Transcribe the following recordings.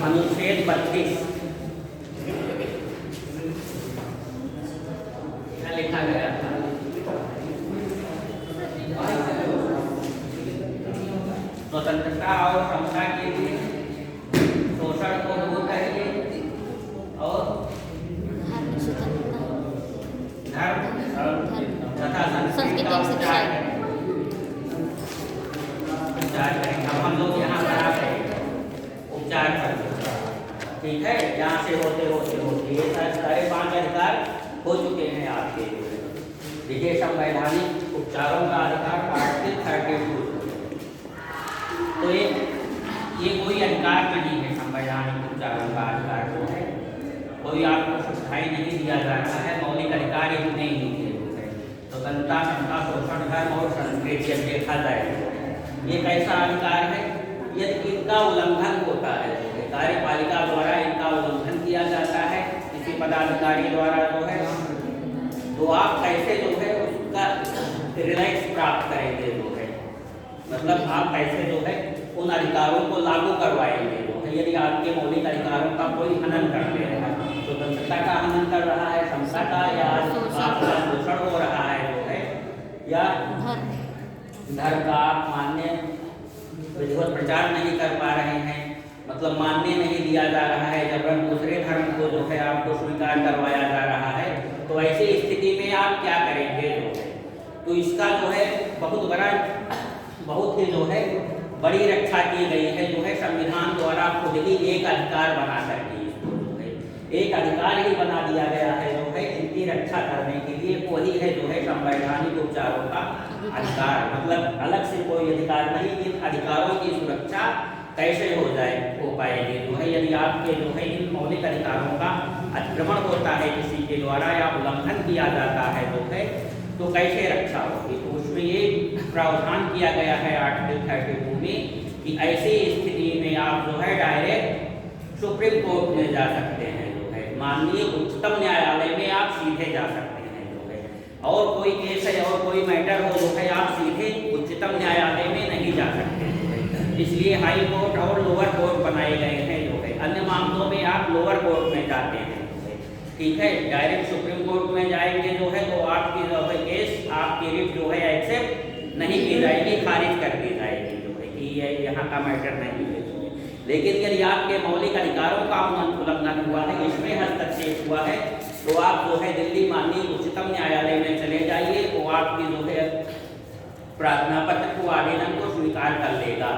अनुच्छेद 32 क्या लिखा गया था? स्वतंत्रता और समता के लिए, शोषण को दूर करिए और धर्म तथा संस्कृति का उपचार करें। अब हम लोग यहाँ पर आ गए उपचार करते, ठीक है। यहाँ से होते ये सारे 5 अधिकार हो चुके हैं आपके। देखिए, संवैधानिक उपचारों का अधिकार आर्टिकल 32। तो ये कोई अधिकार नहीं है, संवैधानिक उपचारों का अधिकार जो है कोई आपको सुविधाएं नहीं दिया जा रहा है, मौलिक अधिकार ये नहीं दिए हुए हैं। स्वतंत्रता, समता, शोषण, धर्म और संस्कृति देखा जाए ये कैसा अधिकार है? यदि इनका उल्लंघन होता है, कार्यपालिका द्वारा इनका उल्लंघन किया जाता है किसी पदाधिकारी द्वारा जो है, तो आप कैसे जो है उसका रिलाइज प्राप्त करेंगे जो है, मतलब आप कैसे जो है उन अधिकारों को लागू करवाएंगे जो है, यदि आपके मौलिक अधिकारों का कोई हनन कर दे रहा है, स्वतंत्रता का हनन कर रहा है, समता का या आपका शोषण हो रहा है जो है, या धर्म का आप मान्य विधिवत प्रचार नहीं कर पा रहे हैं, मतलब मान्य नहीं दिया जा रहा है, जबरन दूसरे धर्म को जो है आपको स्वीकार करवाया जा रहा है, तो ऐसी स्थिति में आप क्या करेंगे जो है? तो इसका जो है बहुत ही जो है बड़ी रक्षा की गई है जो है, संविधान द्वारा खुद ही एक अधिकार बना करके इसको जो है एक अधिकार ही बना दिया गया है जो है इनकी रक्षा करने के लिए। वही है जो है संवैधानिक उपचारों का अधिकार, मतलब अलग से कोई अधिकार नहीं। इन अधिकारों की सुरक्षा कैसे हो पाएगी जो है, यदि आपके जो है इन मौलिक अधिकारों का अतिक्रमण होता है किसी के द्वारा या उल्लंघन किया जाता है जो है, तो कैसे रक्षा होगी? तो उसमें ये प्रावधान किया गया है आर्टिकल 32 में कि ऐसी स्थिति में आप जो है डायरेक्ट सुप्रीम कोर्ट में जा सकते हैं जो है, माननीय उच्चतम न्यायालय में आप सीधे जा सकते हैं जो है, और कोई केस है और कोई मैटर हो जो है आप सीधे उच्चतम न्यायालय में नहीं जा सकते जो है, इसलिए हाई कोर्ट और लोअर कोर्ट बनाए गए हैं जो है। अन्य मामलों में आप लोअर कोर्ट में जाते हैं, ठीक है। डायरेक्ट सुप्रीम कोर्ट में जाएंगे जो है तो आपकी जो है केस आपकी रिट जो है एक्सेप्ट नहीं की जाएगी, खारिज कर दी जाएगी जो है कि ये यहाँ का मैटर नहीं है। लेकिन यदि आपके मौलिक अधिकारों का उल्लंघन हुआ है, इसमें हस्तक्षेप हुआ है, तो आप जो है दिल्ली माननीय उच्चतम न्यायालय में चले जाइए, तो आपकी जो है प्रार्थना पत्र को आवेदन को स्वीकार कर लेगा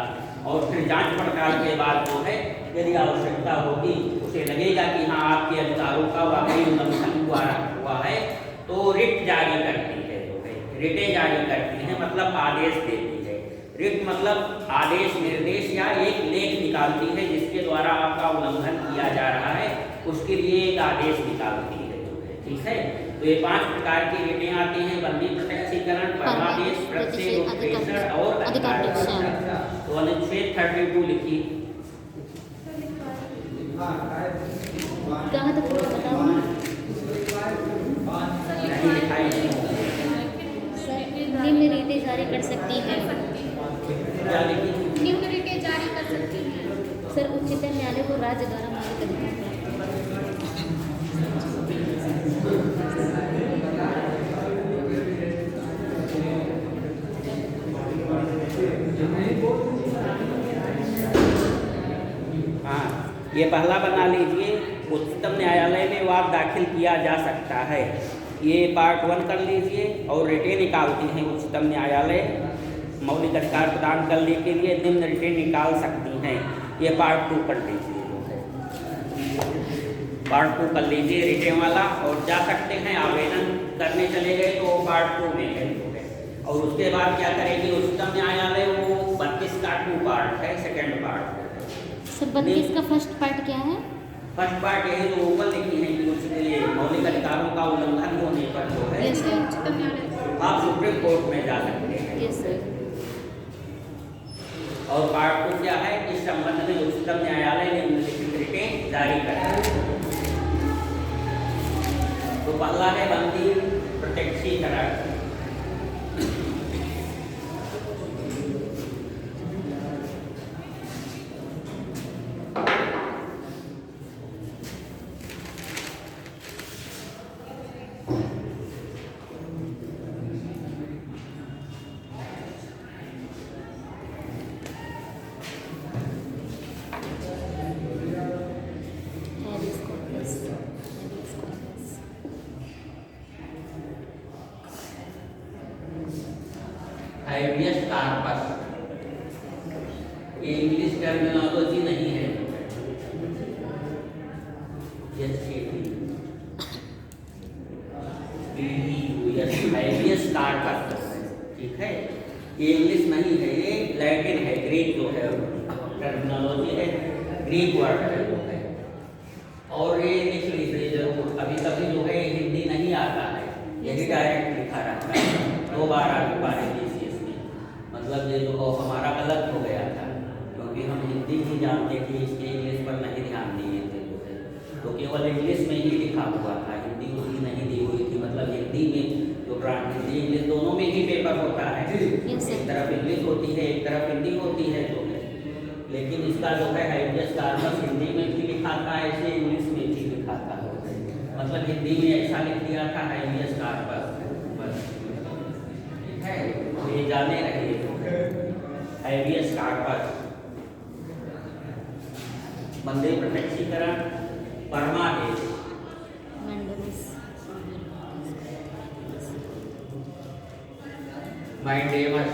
और फिर जांच पड़ताल के बाद जो है यदि आवश्यकता होगी, उसे लगेगा कि हाँ आपके अधिकारों का वाकई उल्लंघन हुआ है, तो रिट जारी करती है जो है, रिटें जारी करती हैं, मतलब आदेश देती है। रिट मतलब आदेश, निर्देश या एक लेख निकालती है जिसके द्वारा आपका उल्लंघन किया जा रहा है, उसके लिए एक आदेश निकालती है जो है, ठीक है। तो ये 5 प्रकार की रिटें आती हैं: बंदी, प्रत्यक्षीकरण, परमादेश, प्रक्षेप, प्रेषण और अधिकार। तो अनुच्छेद 32 लिखिए। कहाँ तक बताओ? निम्न रीतें जारी कर सकती है। निम्न रीतें जारी कर सकती हैं सर, उच्चतम न्यायालय को राज्य द्वारा मौलिक अधिकार ये पहला बना लीजिए, उच्चतम न्यायालय में वाद दाखिल किया जा सकता है। ये पार्ट 1 कर लीजिए। और रिटें निकालती हैं उच्चतम न्यायालय मौलिक अधिकार प्रदान करने के लिए, निम्न रिटें निकाल सकती हैं। ये पार्ट 2 कर लीजिए, पार्ट 2 कर लीजिए रिटें वाला, और जा सकते हैं आवेदन करने चले गए तो पार्ट 2 में है। और उसके बाद क्या करेगी उच्चतम न्यायालय? वो 32 का 2 पार्ट है, सेकेंड पार्ट। 32 का फर्स्ट पार्ट क्या है? फर्स्ट पार्ट यही जो ऊपर लिखी है कि उसके मौलिक अधिकारों का उल्लंघन होने पर जो है आप सुप्रीम कोर्ट में जा सकते हैं। Yes sir. और पार्ट 2 क्या है? इस संबंध में उच्चतम न्यायालय ने निम्नलिखित रिटें जारी करा। तो पहला है बंदी प्रत्यक्षीकरण। ये इंग्लिश टर्मिनोलॉजी नहीं है। हैबियस कार्पस, ठीक है, ये इंग्लिश नहीं है, ये लैटिन है, ग्रीक जो है टर्मिनोलॉजी है, ग्रीक वर्ड है जो है। और ये लिख लीजिए जरूर, कभी कभी जो है हिंदी नहीं आता है, यही डायरेक्ट लिखा रहता है, 2 बार आ चुका है जीसीएस में, मतलब ये जो हमारा गलत हो गया था, क्योंकि हम हिंदी ही जानते थे, इसके इंग्लिश पर नहीं ध्यान दिए थे जो है, तो केवल इंग्लिश में ही लिखा हुआ था, हिंदी उसकी नहीं दी हुई थी। मतलब हिंदी में जो हिंदी इंग्लिश दोनों में ही पेपर होता है, एक तरफ इंग्लिश होती है, एक तरफ हिंदी होती है जो है, लेकिन इसका जो है हैबियस कार्पस हिंदी में भी लिखाता है, ऐसे इंग्लिश में भी लिखाता है, मतलब हिंदी में ऐसा लिख दिया था हैबियस कार्पस, बस, ठीक है, तो ये जाने रहिए जो है हैबियस कार्पस। मंदिर प्रत्यक्षीकरण, परमादेश, मैंडेमस,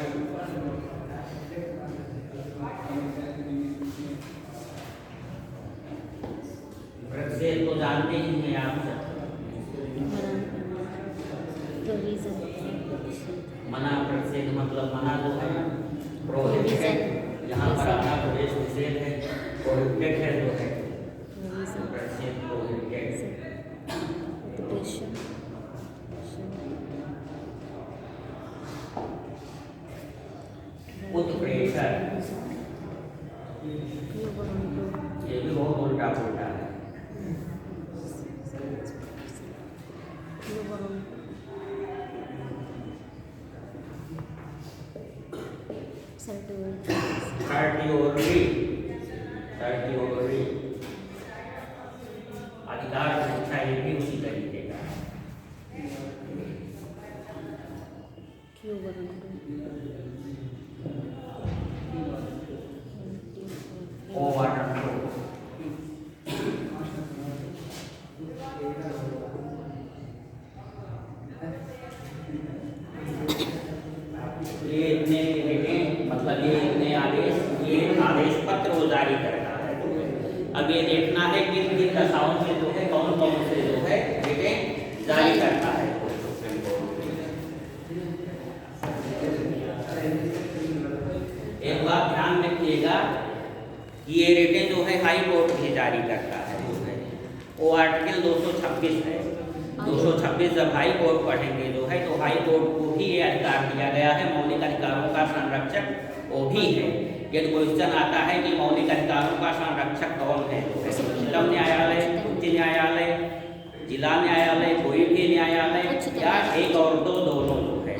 प्रतिषेध तो जानते ही हैं आप सब, मना प्रतिषेध मतलब मना जो है प्रोहिबिट है, यहाँ पर आना प्रवेश निषेध है, प्रोहिबिटेड है जो है, प्रतिषेध प्रोहिबिटेड। उत्प्रेषण, ये भी बहुत उल्टा पुल्टा है। सर्टियोरी, सर्टियोरी, अधिकार शिक्षा, ये भी उसी तरीके का। ये इतने मतलब ये इतने आदेश, ये आदेश पत्र वो जारी करता है। अब ये देखना है कि किन दशाओं में जो है कौन कौन से जो है रिटेन जारी करता है। एक बात ध्यान रखिएगा कि ये रिटेन जो है हाई कोर्ट भी जारी करता है जो है, वो आर्टिकल 226 है। 226 जब हाई कोर्ट पढ़ेंगे जो है तो हाई कोर्ट को भी ये अधिकार दिया गया है, मौलिक अधिकारों का संरक्षक वो भी है। यदि क्वेश्चन आता है कि मौलिक अधिकारों का संरक्षक कौन है, उच्चतम न्यायालय, उच्च न्यायालय, जिला न्यायालय, कोई भी न्यायालय या एक और दो, दोनों जो है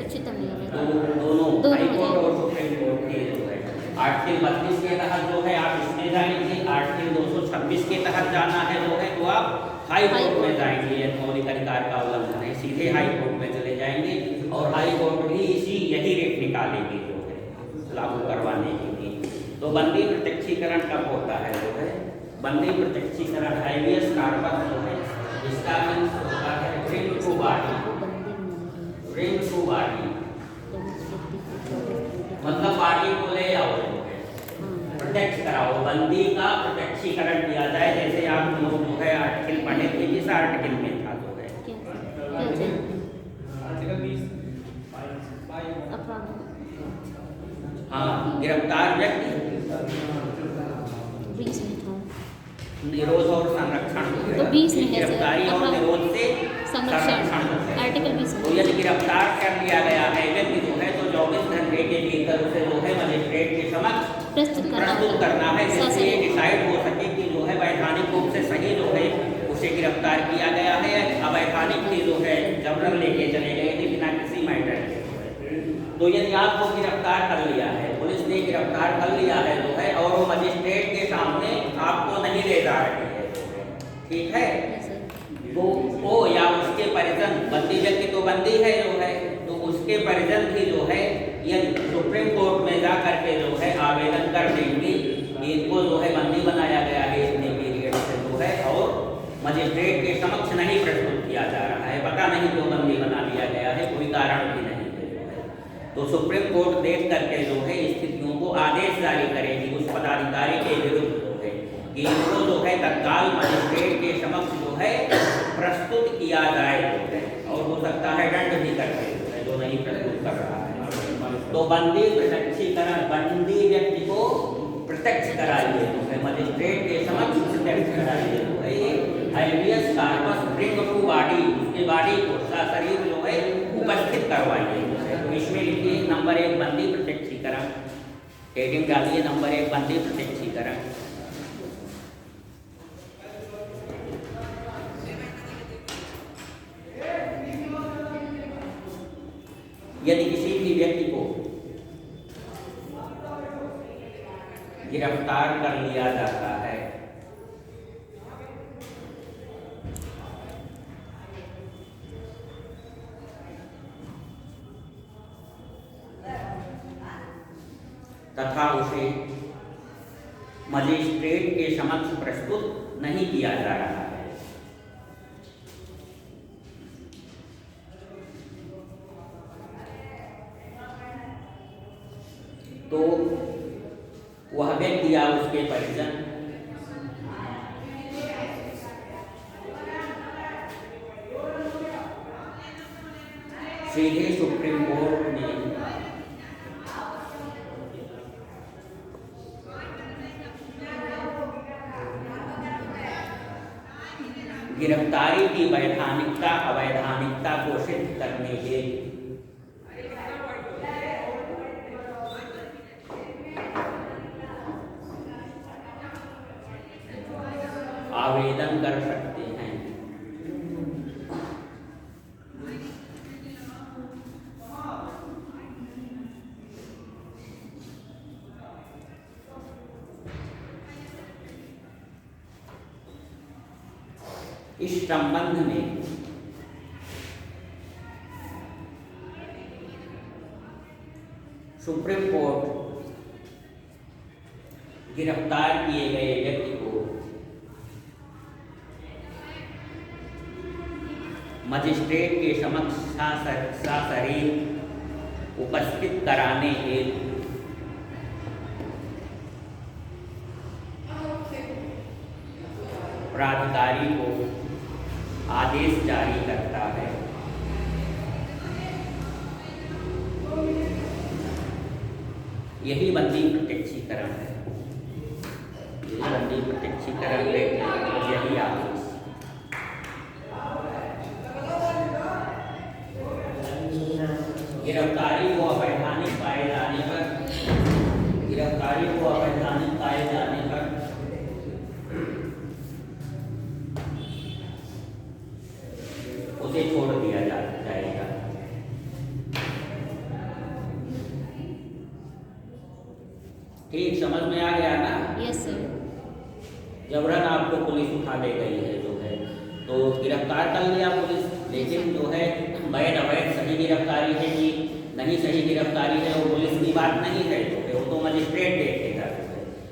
दोनों हाई कोर्ट और सुप्रीम कोर्ट के जो है। आर्टिकल 32 के तहत जो है आप इसमें जाएंगे, आर्टिकल 226 के तहत जाना है जो है तो आप हाई कोर्ट में जाएंगे। मौलिक अधिकार का उल्लंघन है, सीधे हाई कोर्ट में चले जाएंगे और हाई कोर्ट भी यही रेट निकालेगी जो है लागू करवाने के लिए। तो बंदी प्रत्यक्षीकरण कब होता है जो है, बंदी प्रत्यक्षीकरण हैबियस कार्पस जो है इसका मीन्स होता है ring to body, ring to body मतलब पार्टी को ले आओ जो है, प्रत्यक्ष कराओ, बंदी का प्रत्यक्षीकरण किया जाए। जैसे आप लोग जो है आर्टिकल पढ़े थे, किस आर्टिकल में था जो है आर्टिकल 20 हाँ, गिरफ्तार व्यक्ति निरोध और संरक्षण, तो 20 में है गिरफ्तारी और निरोध से संरक्षण आर्टिकल 20। तो यदि गिरफ्तार कर लिया गया है व्यक्ति जो है तो 24 घंटे के भीतर उसे जो है मजिस्ट्रेट के समक्ष प्रस्तुत करना है, जिससे ये डिसाइड हो सके कि जो है वैधानिक रूप से सही जो है उसे गिरफ्तार किया गया है, अवैधानिक ही जो है जबरन लेके चले गए थे बिना किसी मैटर के। तो यदि आपको गिरफ्तार कर लिया है, पुलिस ने गिरफ्तार कर लिया है जो है और वो मजिस्ट्रेट के सामने आपको नहीं ले जा रही है, ठीक है, तो वो या उसके परिजन, बंदी व्यक्ति तो बंदी है जो है, तो उसके परिजन भी जो है ये सुप्रीम कोर्ट में जा करके जो है आवेदन कर देंगे कि इनको जो है बंदी बनाया गया है इतने पीरियड से जो है और मजिस्ट्रेट के समक्ष नहीं प्रस्तुत किया जा रहा है, पता नहीं क्यों बंदी बना लिया गया है, कोई कारण भी नहीं है। तो सुप्रीम कोर्ट देख करके जो है स्थितियों को आदेश जारी करेगी, उस है तत्काल मजिस्ट्रेट के समक्ष जो है प्रस्तुत किया जाए जो है, और हो सकता है दंड भी करके जो है, जो नहीं प्रस्तुत कर रहा है। तो बंदी प्रत्यक्षीकरण, बंदी व्यक्ति को प्रत्यक्ष कराइए जो है, मजिस्ट्रेट के समक्ष प्रत्यक्ष कराइए जो है, ये हाइबियस कार्पस ब्रिंग टू बॉडी, उसके बॉडी को शरीर जो है उपस्थित करवाइए जो है। तो इसमें लिखिए नंबर 1 बंदी प्रत्यक्षीकरण, हेडिंग डालिए नंबर 1 बंदी प्रत्यक्षीकरण। यदि किसी भी व्यक्ति को गिरफ्तार कर लिया जाता है तथा उसे मजिस्ट्रेट के समक्ष प्रस्तुत नहीं किया जा रहा है, तो वह व्यक्ति या उसके परिजन सीधे सुप्रीम कोर्ट में गिरफ्तारी की वैधानिकता अवैधानिकता को सिद्ध करने के आवेदन कर सकते हैं। इस संबंध में सुप्रीम कोर्ट गिरफ्तार किए गए व्यक्ति को मजिस्ट्रेट के समक्ष सशरीर उपस्थित कराने हेतु प्राधिकारी को आदेश जारी करता है। यही बंदी प्रत्यक्षीकरण है, यही बंदी प्रत्यक्षीकरण है, यही आदेश। गिरफ्तारी को अवैधानिक पाए जाने पर, गिरफ्तारी को अवैधानिक पाए जाने पर उसे छोड़ दिया जाएगा। ठीक समझ में आ गया ना? Yes sir. जबरन आपको पुलिस उठा ले गई है जो है, तो गिरफ्तार कर लिया पुलिस, लेकिन जो है वैध अवैध सही गिरफ्तारी है कि नहीं सही गिरफ्तारी है वो पुलिस की बात नहीं है, तो वो तो मजिस्ट्रेट देखेगा।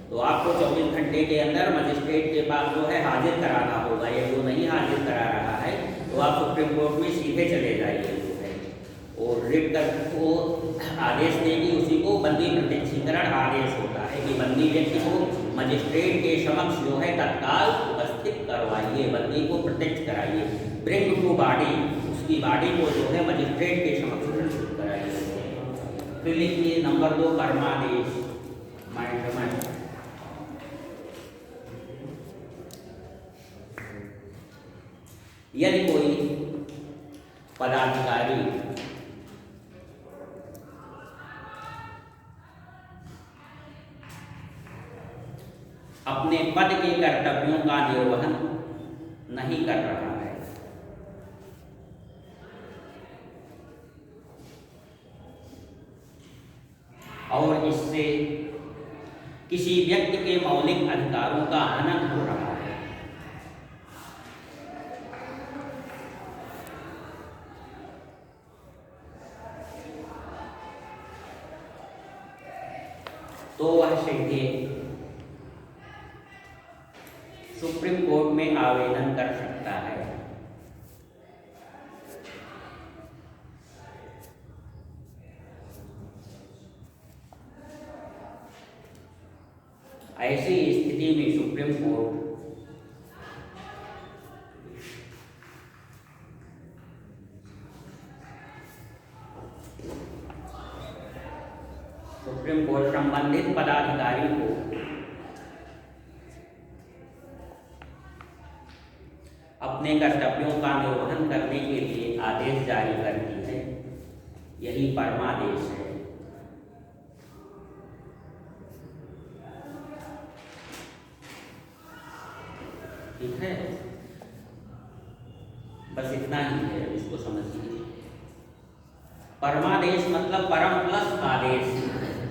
तो आपको 24 घंटे के अंदर मजिस्ट्रेट के पास जो है हाजिर कराना होगा। ये जो नहीं हाजिर करा रहा है तो आप सुप्रीम कोर्ट में सीधे चले जाइए जो है, और रिट कर वो आदेश देगी, उसी को बंदी प्रत्यक्षीकरण आदेश होता है कि बंदी व्यक्ति को मजिस्ट्रेट के समक्ष जो है तत्काल उपस्थित करवाइए, बंदी को प्रत्यक्ष कराइए। ब्रिंग टू बॉडी, उसकी बॉडी को जो है मजिस्ट्रेट के समक्ष प्रस्तुत कराइए। फिर लिखिए नंबर 2 कर्मादेश, माइंड। यदि कोई पदाधिकारी अपने पद के कर्तव्यों का निर्वहन नहीं कर रहा है और इससे किसी व्यक्ति के मौलिक अधिकारों का हनन हो रहा है, तो वह सीधे सुप्रीम कोर्ट में आवेदन कर सकता है। ऐसी स्थिति में सुप्रीम कोर्ट संबंधित पदाधिकारी को अपने कर्तव्यों का निर्वहन करने के लिए आदेश जारी करती है। यही परमादेश है। ठीक है, बस इतना ही है, इसको समझ लीजिए। परमादेश मतलब परम प्लस आदेश।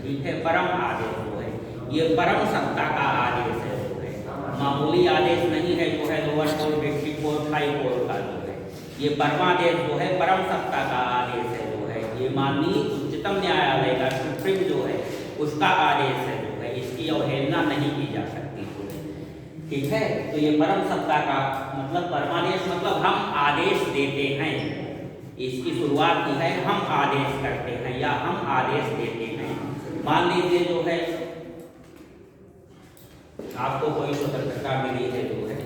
ठीक है, परम आदेश जो है ये परम सत्ता का आदेश है जो है, मामूली आदेश नहीं है जो है lower court, district court, high court का जो है। ये परमादेश जो है परम सत्ता का आदेश है जो है, ये माननीय उच्चतम न्यायालय का सुप्रीम जो है उसका आदेश है जो है, इसकी अवहेलना नहीं की जा सकती। ठीक है, तो ये परम सत्ता का मतलब परमादेश मतलब हम आदेश देते हैं, इसकी शुरुआत की है हम आदेश करते हैं या हम आदेश देते हैं। मान लीजिए जो है आपको कोई स्वतंत्रता मिली है जो है,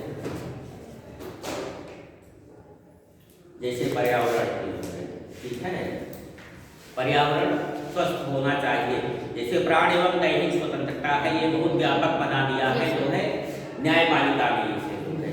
जैसे पर्यावरण की जो है, ठीक है, पर्यावरण स्वस्थ होना चाहिए। जैसे प्राण एवं दैहिक स्वतंत्रता है, ये बहुत व्यापक बना दिया है जो है न्यायपालिका ने इसे जो है।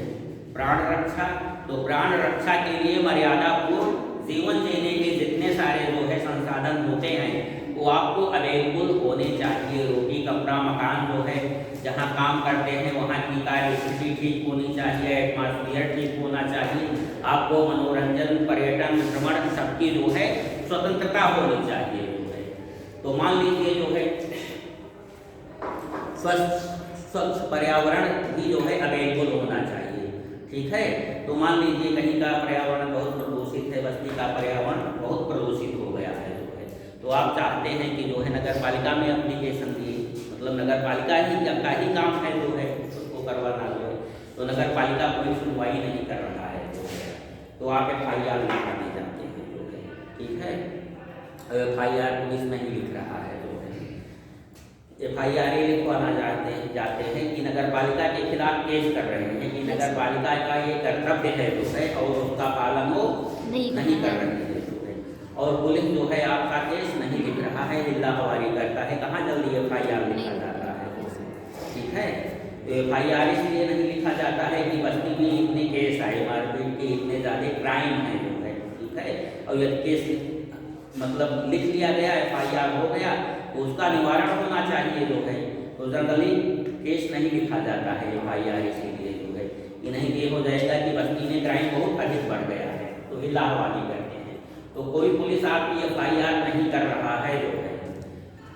प्राण रक्षा, तो प्राण रक्षा के लिए मर्यादा पूर्ण जीवन जीने के जितने सारे जो है संसाधन होते हैं वो आपको अवेलेबल होने चाहिए। रोटी कपड़ा मकान जो है, जहाँ काम करते हैं वहाँ की कार्य स्थिति ठीक होनी चाहिए, एटमॉस्फेयर ठीक होना चाहिए, आपको मनोरंजन पर्यटन भ्रमण सबकी जो है स्वतंत्रता होनी चाहिए जो है। तो मान लीजिए जो है स्वच्छ पर्यावरण भी जो है अवेलेबल होना चाहिए। ठीक है, तो मान लीजिए कहीं का पर्यावरण बहुत प्रदूषित है, बस्ती का पर्यावरण बहुत प्रदूषित हो गया है जो है, तो आप चाहते हैं कि जो है नगर पालिका में एप्लीकेशन दिए, मतलब नगर पालिका ही का ही काम है जो है उसको करवाना जो है, तो नगर पालिका कोई सुनवाई नहीं कर रहा है जो है, तो आप FIR लिखाने जाते हैं जो है। ठीक है, FIR पुलिस नहीं लिख रहा है जो है, FIR लिखवाना जाते हैं कि नगर पालिका के खिलाफ केस कर रहे हैं कि नगर पालिका का ये कर्तव्य है जो है और उसका पालन वो नहीं कर रहे हैं जो है, और पुलिस जो है आपका केस नहीं लिख रहा है, हिल्लाहवारी करता है, कहाँ जल्दी FIR लिखा जाता है। ठीक है, तो FIR इसलिए नहीं लिखा जाता है कि बस्ती में इतने केस आए, मारपीट के इतने ज़्यादा क्राइम है जो है। ठीक है, और यदि केस मतलब लिख लिया गया, FIR हो गया, तो उसका निवारण होना चाहिए जो है, तो जनरली केस नहीं लिखा जाता है FIR इसीलिए जो है कि नहीं ये हो जाएगा कि बस्ती में क्राइम बहुत अधिक बढ़ गया है, तो हिल्लाहवाली करते हैं। तो कोई पुलिस आपकी FIR नहीं कर रहा है जो है,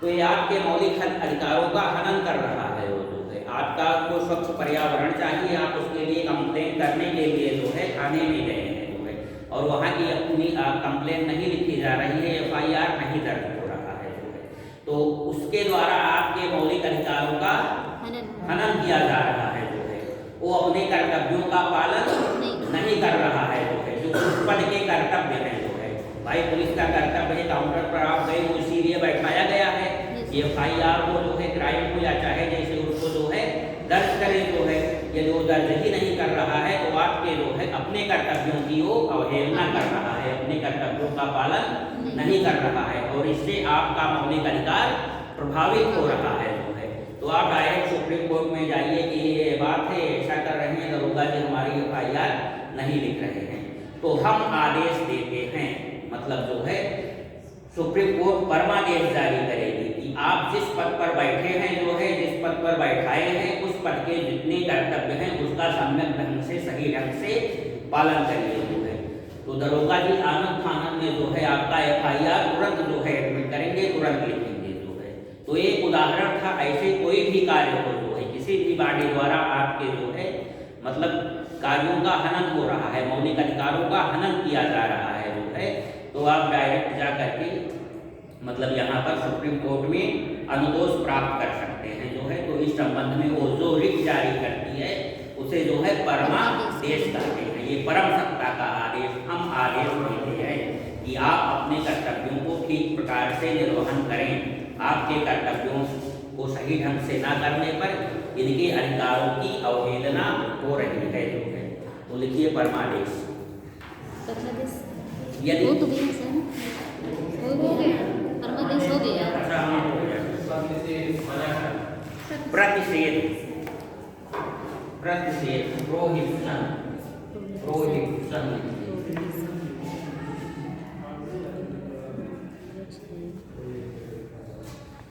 तो ये आपके मौलिक अधिकारों का हनन कर रहा है वो जो है। आपका को स्वच्छ पर्यावरण चाहिए, आप उसके लिए कंप्लेन करने के लिए जो है थाने में गए हैं जो है, और वहाँ की अपनी कंप्लेन नहीं लिखी जा रही है, FIR नहीं दर्ज हो रहा है जो है, तो उसके द्वारा आपके मौलिक अधिकारों का हनन किया जा रहा है जो है, वो अपने कर्तव्यों का पालन नहीं कर रहा है जो है, जो उस पद के कर्तव्य है जो है। भाई पुलिस का कर्तव्य है, काउंटर पर आप गए वो इसीलिए बैठाया गया है, ये FIR को जो है क्राइम को या चाहे जैसे उसको जो है दर्ज करे जो है, ये जो दर्ज ही नहीं कर रहा है तो आपके जो है अपने कर्तव्यों की वो अवहेलना कर रहा है, अपने कर्तव्यों का पालन नहीं कर रहा है, और इससे आपका मौलिक अधिकार प्रभावित हो रहा है जो है। तो आप डायरेक्ट सुप्रीम कोर्ट में जाइए कि ये बात है, ऐसा कर रहे हैं दरोगा जी, हमारी FIR नहीं लिख रहे हैं, तो हम आदेश देते हैं, मतलब जो है सुप्रीम कोर्ट परमादेश जारी करेगी कि आप जिस पद पर बैठे हैं जो है, जिस पद पर बैठाए हैं उस पद के जितने कर्तव्य हैं उसका सम्यक ढंग से सही ढंग से पालन करिए जो है। तो दरोगा जी आनंद फानंद में जो है आपका FIR तुरंत जो है एडमिट करेंगे, तुरंत लिखेंगे जो है। तो एक उदाहरण था, ऐसे कोई भी कार्य हो जो है किसी भी बॉडी द्वारा आपके जो है मतलब कार्यों का हनन हो रहा है, मौलिक अधिकारों का हनन किया जा रहा है जो है, तो आप डायरेक्ट जा करके मतलब यहाँ पर सुप्रीम कोर्ट में अनुतोष प्राप्त कर सकते हैं जो है। तो इस संबंध में वो जो रिट जारी करती है उसे जो है परमादेश कहते हैं। ये परम सत्ता का आदेश, हम आदेश देते हैं कि आप अपने कर्तव्यों को ठीक प्रकार से निर्वहन करें। आपके कर्तव्यों को सही ढंग से ना करने पर इनके अधिकारों की अवहेलना हो रही है जो है। तो लिखिए परमादेश। यदि हो तो गया सर, हो गया परमादेश हो गया। अच्छा हाँ हो गया। प्रतिषेध प्रतिषेध प्रतिषेध प्रोहिबिशन प्रोहिबिशन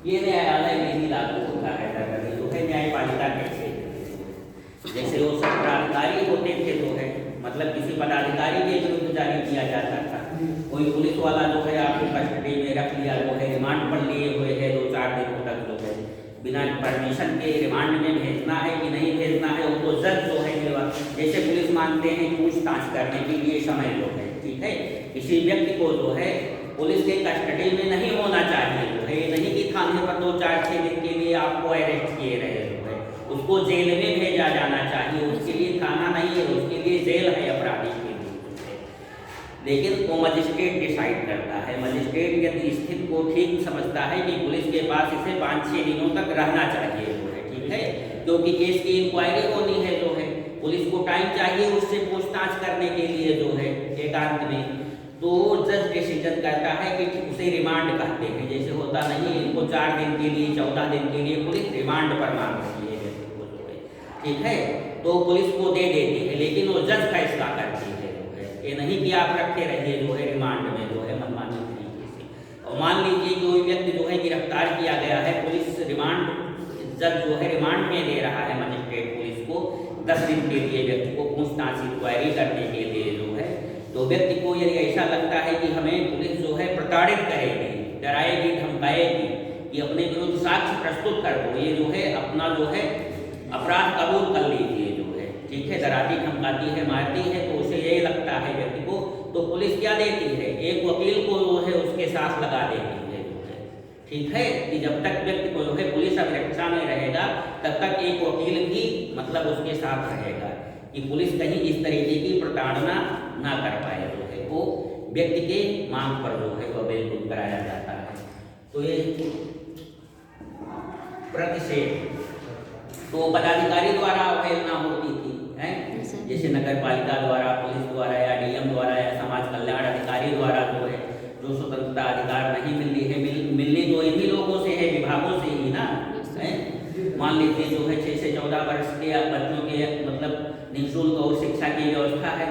ये न्यायालय में ही लागू होता है जनरली जो है न्यायपालिका के क्षेत्र। जैसे वो सब प्राधिकारी होते थे जो है मतलब किसी पदाधिकारी के विरुद्ध जारी किया जाता था। कोई पुलिस वाला जो है आपको कस्टडी में रख लिया जो है रिमांड पर लिए हुए है 2-4 दिनों तक जो है बिना परमिशन के रिमांड में भेजना है कि नहीं भेजना है वो तो जज जो है जैसे पुलिस मानते हैं पूछताछ करने के लिए समय जो है ठीक है। किसी व्यक्ति को जो है पुलिस के कस्टडी में नहीं होना चाहिए जो है नहीं कि थाने पर 2-4-6 दिन के लिए आपको अरेस्ट किए रहे जो है उसको जेल में भेजा जाना चाहिए। उसके लिए थाना नहीं है उसके लिए जेल है अपराधी के लिए। लेकिन वो मजिस्ट्रेट डिसाइड करता है। मजिस्ट्रेट यदि स्थिति को ठीक समझता है कि पुलिस के पास इसे 5-6 दिनों तक रहना चाहिए जो है ठीक है क्योंकि केस की इंक्वायरी होनी है जो है पुलिस को टाइम चाहिए उससे पूछताछ करने के लिए जो है एकांत में। तो जज डिसीजन करता है कि उसे रिमांड कहते हैं। जैसे होता नहीं इनको 4 दिन के लिए 14 दिन के लिए पुलिस रिमांड पर मांग रही है ठीक है तो पुलिस को दे देती है लेकिन वो जज फैसला करती है जो है ये नहीं कि आप रखे रहिए जो है रिमांड में जो है मनमानी तरीके से। और मान लीजिए कोई व्यक्ति जो है गिरफ्तार किया गया है पुलिस रिमांड जज जो है रिमांड में दे रहा है मजिस्ट्रेट पुलिस को 10 दिन के लिए व्यक्ति को पूछताछ इंक्वायरी करने के लिए जो है तो व्यक्ति को यदि ऐसा लगता है कि हमें पुलिस जो है प्रताड़ित करेगी डराएगी धमकाएगी कि अपने विरुद्ध साक्ष्य प्रस्तुत कर दो ये जो है अपना जो है अपराध कबूल कर लीजिए जो है ठीक है डराती धमकाती है मारती है तो उसे यही लगता है व्यक्ति को तो पुलिस क्या देती है एक वकील को जो है उसके साथ लगा देती है जो है ठीक है कि जब तक व्यक्ति को जो है पुलिस अभिरक्षा में रहेगा तब तक एक वकील भी मतलब उसके साथ रहेगा कि पुलिस कहीं इस तरीके की प्रताड़ना ना कर पाए जो है वो व्यक्ति के मांग पर जो है वह बिल्कुल कराया जाता है। तो ये प्रतिषेध तो पदाधिकारी द्वारा अवहेलना होती थी है जैसे नगर पालिका द्वारा पुलिस द्वारा या डीएम द्वारा या समाज कल्याण अधिकारी द्वारा जो है जो स्वतंत्रता अधिकार नहीं मिलती है मिलनी तो इन्हीं लोगों से है विभागों से ही ना है। मान लीजिए जो है 6 से 14 वर्ष के बच्चों के मतलब निःशुल्क और शिक्षा की व्यवस्था है।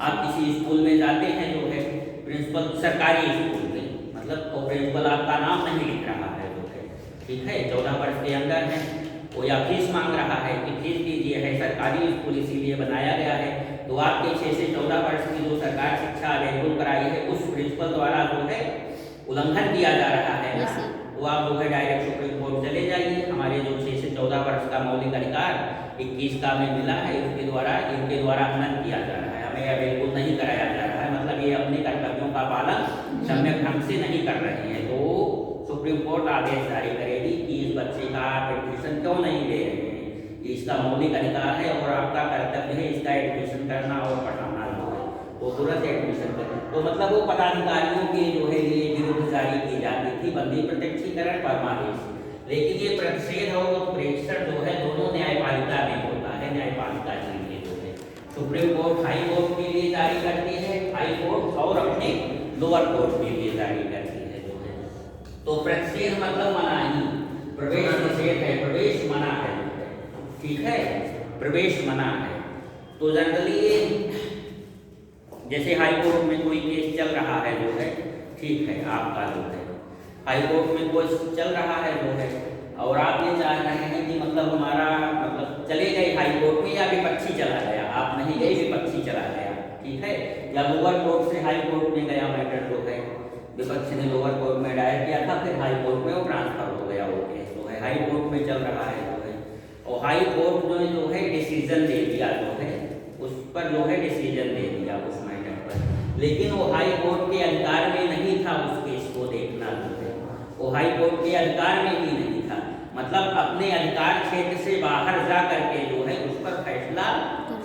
आप किसी स्कूल में जाते हैं जो है प्रिंसिपल सरकारी स्कूल में मतलब वो प्रिंसिपल आपका नाम नहीं लिख रहा है जो है ठीक है 14 वर्ष के अंदर है वो या फीस मांग रहा है कि फीस दीजिए है सरकारी स्कूल इसीलिए बनाया गया है तो आपके 6 से 14 वर्ष की जो सरकार शिक्षा अवेलेबल कराई है उस प्रिंसिपल द्वारा जो है उल्लंघन किया जा रहा है ना तो आप जो है डायरेक्ट सुप्रीम कोर्ट चले जाइए। हमारे जो 6 से 14 वर्ष का मौलिक अधिकार 21 का में मिला है उसके द्वारा इनके द्वारा हनन किया जा रहा है हमें अवेलेबल नहीं कराया जा रहा है मतलब ये अपने कर्तव्यों का पालन सम्यक ढंग से नहीं कर रहे हैं। तो सुप्रीम कोर्ट आदेश जारी करेगी कि इस बच्चे का आप एडमिशन क्यों नहीं ले रहे हैं इसका मौलिक अधिकार है और आपका कर्तव्य है इसका एडमिशन करना और पढ़ाना जो है वो तुरंत एडमिशन करें। तो मतलब वो पदाधिकारियों के जो है लिए विरुद्ध जारी की जाती थी बंदी प्रत्यक्षीकरण परमादेश। लेकिन ये प्रतिषेध और प्रेक्षण जो है दोनों न्यायपालिका में होता है न्यायपालिका के लिए जो है सुप्रीम कोर्ट हाई कोर्ट के लिए जारी करती है हाई कोर्ट और अपने लोअर कोर्ट के लिए जारी करती है जो है। तो प्रतिषेध मतलब मनाही प्रवेश निषेध है प्रवेश मना है ठीक है प्रवेश मना है। तो जनरली जैसे हाई कोर्ट में कोई केस चल रहा है जो है ठीक है आपका जो है हाई कोर्ट में कोई चल रहा है जो है और आप ये चाह रहे हैं कि मतलब हमारा मतलब चले गए हाई कोर्ट में या विपक्षी चला गया आप नहीं गए विपक्षी चला गया ठीक है या लोअर कोर्ट से हाई कोर्ट में गया मैटर जो है विपक्ष ने लोअर कोर्ट में दायर किया था फिर हाई कोर्ट में वो ट्रांसफर हो गया वो केस जो है हाई कोर्ट में चल रहा है जो है और हाई कोर्ट जो है डिसीजन दे दिया जो है उस पर जो है डिसीजन दे दिया उस मैटर पर। लेकिन वो हाई कोर्ट के अधिकार में नहीं था उस केस को देखना जो है वो हाई कोर्ट के अधिकार में ही नहीं था मतलब अपने अधिकार क्षेत्र से बाहर जा करके जो है उस पर फैसला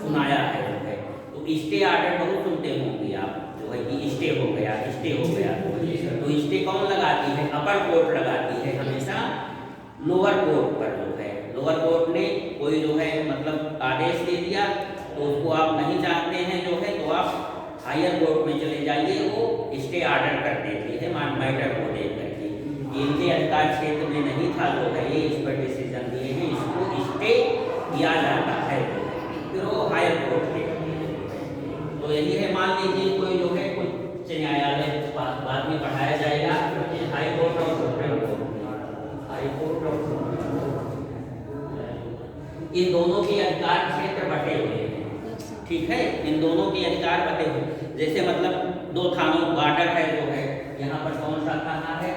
सुनाया है जो है। तो स्टे आर्डर बहुत सुनते होंगे आप जो है कि स्टे हो गया तो स्टे कौन लगाती है अपर कोर्ट लगाती है हमेशा लोअर कोर्ट पर जो है लोअर कोर्ट ने कोई जो है मतलब आदेश दे दिया तो उसको आप नहीं चाहते हैं जो है तो आप हायर कोर्ट में चले जाइए वो स्टे आर्डर कर देती है मैटर को देख करके इनके अधिकार क्षेत्र में नहीं था जो है ये इस पर डिसीजन दिए हैं, इसको स्टे किया जाता है फिर वो हायर कोर्ट के। तो यही है, मान लीजिए कोई जो है कुछ न्यायालय बाद में पढ़ाया जाएगा, हाई कोर्ट और सुप्रीम कोर्ट, हाई कोर्ट और सुप्रीम कोर्ट, इन दोनों के अधिकार क्षेत्र बटे हुए हैं, ठीक है, इन दोनों के अधिकार बटे हुए। जैसे मतलब दो थानों बॉर्डर है जो है, यहाँ पर कौन सा थाना है,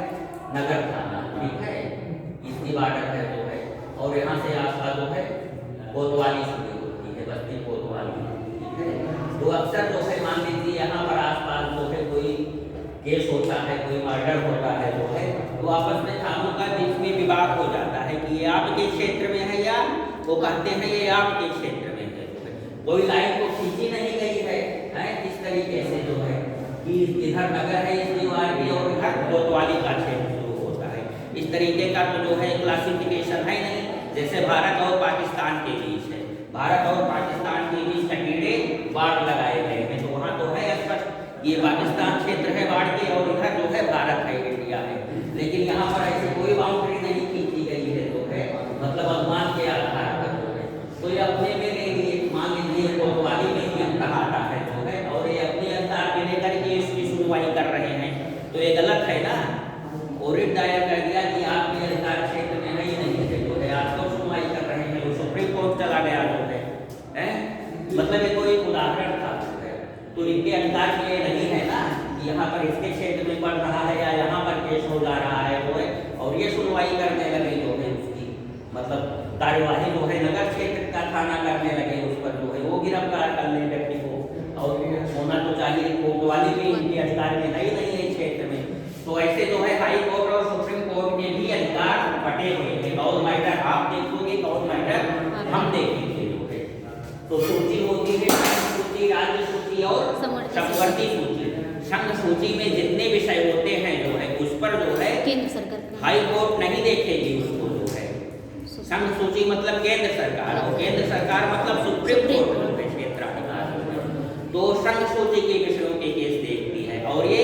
नगर थाना, ठीक है, इसकी बॉर्डर है जो है, और यहाँ से आपका जो है कोतवाली शुरू होती है, बस्ती कोतवाली, ठीक है। तो अक्सर जो है मान लीजिए यहाँ पर आसपास जो है कोई केस होता है, कोई मर्डर होता है जो है, तो आपस में थानों का बीच में विवाद हो जाता है कि ये आपके क्षेत्र में है या वो कहते हैं ये आपके क्षेत्र में है। कोई लाइन को खींची नहीं गई है, इस तरीके से जो है कि इधर नगर है इस दीवार की और इधर कोतवाली का क्षेत्र शुरू होता है, इस तरीके का तो जो है क्लासिफिकेशन है नहीं। जैसे भारत और पाकिस्तान के बीच है, भारत और पाकिस्तान के बीच कटीले बाढ़ लगाए गए हैं, तो वहाँ तो है स्पष्ट ये पाकिस्तान क्षेत्र है बाढ़ के और इधर जो है भारत है, इंडिया है। लेकिन यहाँ पर ऐसी कोई बाउंड्री नहीं खींची गई है जो है, मतलब अनुमान के आधार पर जो है, तो ये अपने में लिए मान लीजिए कोतवाली में नियम कहा आता है जो है, और ये अपने अधिकार के लेकर के इसकी सुनवाई कर रहे हैं, तो ये गलत है ना। ओरिट दायर कर दिया कि आपके अधिकार क्षेत्र में नहीं है जो है, आप तो सुनवाई कर रहे हैं, वो सुप्रीम कोर्ट चला गया जो है, मतलब ये कोई उदाहरण था जो है। तो इनके अधिकार में ये नहीं है ना कि यहाँ पर इसके क्षेत्र में पड़ रहा है या यहाँ पर केस हो जा रहा है जो है, और ये सुनवाई करने लगे जो है उसकी मतलब कार्यवाही जो है नगर क्षेत्र का थाना करने लगे, उस पर जो है वो गिरफ्तार कर ले व्यक्ति को, और होना तो चाहिए कोतवाली में इनके अधिकार में नहीं है क्षेत्र में। तो ऐसे जो है हाई कोर्ट और सुप्रीम कोर्ट के भी अधिकार बटे हुए हैं, कौन मैटर आप देखोगे, कौन मैटर हम देखेंगे जो है। तो सूची होती है संघ सूची, राज्य सूची और समवर्ती सूची। संघ सूची में जितने विषय होते हैं जो है उस पर जो है केंद्र सरकार हाई कोर्ट नहीं देखेगी उसको जो है, संघ सूची मतलब केंद्र सरकार, और केंद्र सरकार मतलब सुप्रीम कोर्ट जो है क्षेत्राधिकार जो है, तो संघ सूची के विषयों के केस देखती है, और ये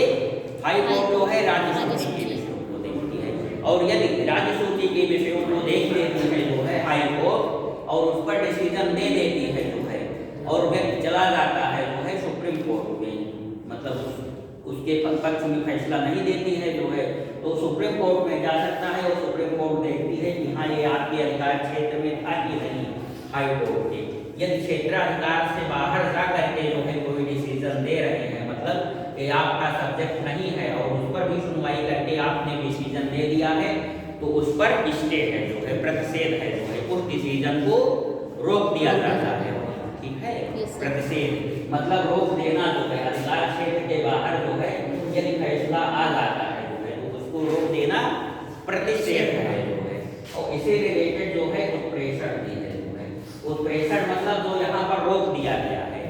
हाई कोर्ट जो है राज्य सूची के विषयों को देखती है। और यदि राज्य सूची के विषयों को देख लेती है जो है हाई कोर्ट और उस पर डिसीजन दे देती है जो है, और व्यक्ति चला जाता है जो है सुप्रीम कोर्ट में, मतलब उसके पक्ष में फैसला नहीं देती है जो है, तो सुप्रीम कोर्ट में जा सकता है, और सुप्रीम कोर्ट देखती है कि हाँ ये आपके अधिकार क्षेत्र में था कि नहीं हाई कोर्ट के। यदि क्षेत्राधिकार से बाहर जा करके जो है कोई डिसीजन दे रहे हैं, मतलब ये आपका सब्जेक्ट नहीं है और उस पर भी सुनवाई करके आपने डिसीजन दे दिया है, तो उस पर स्टे है जो है, प्रतिषेध है जो है, उस डिसीजन को रोक दिया जाता है, ठीक है। प्रतिषेध मतलब रोक देना जो है, अधिकार क्षेत्र के बाहर जो है यदि फैसला आ जाता है जो है, तो उसको रोक देना प्रतिषेध है जो है। और इसे रिलेटेड जो है उत्प्रेषण भी है जो है, उत्प्रेषण मतलब जो यहाँ पर रोक दिया गया है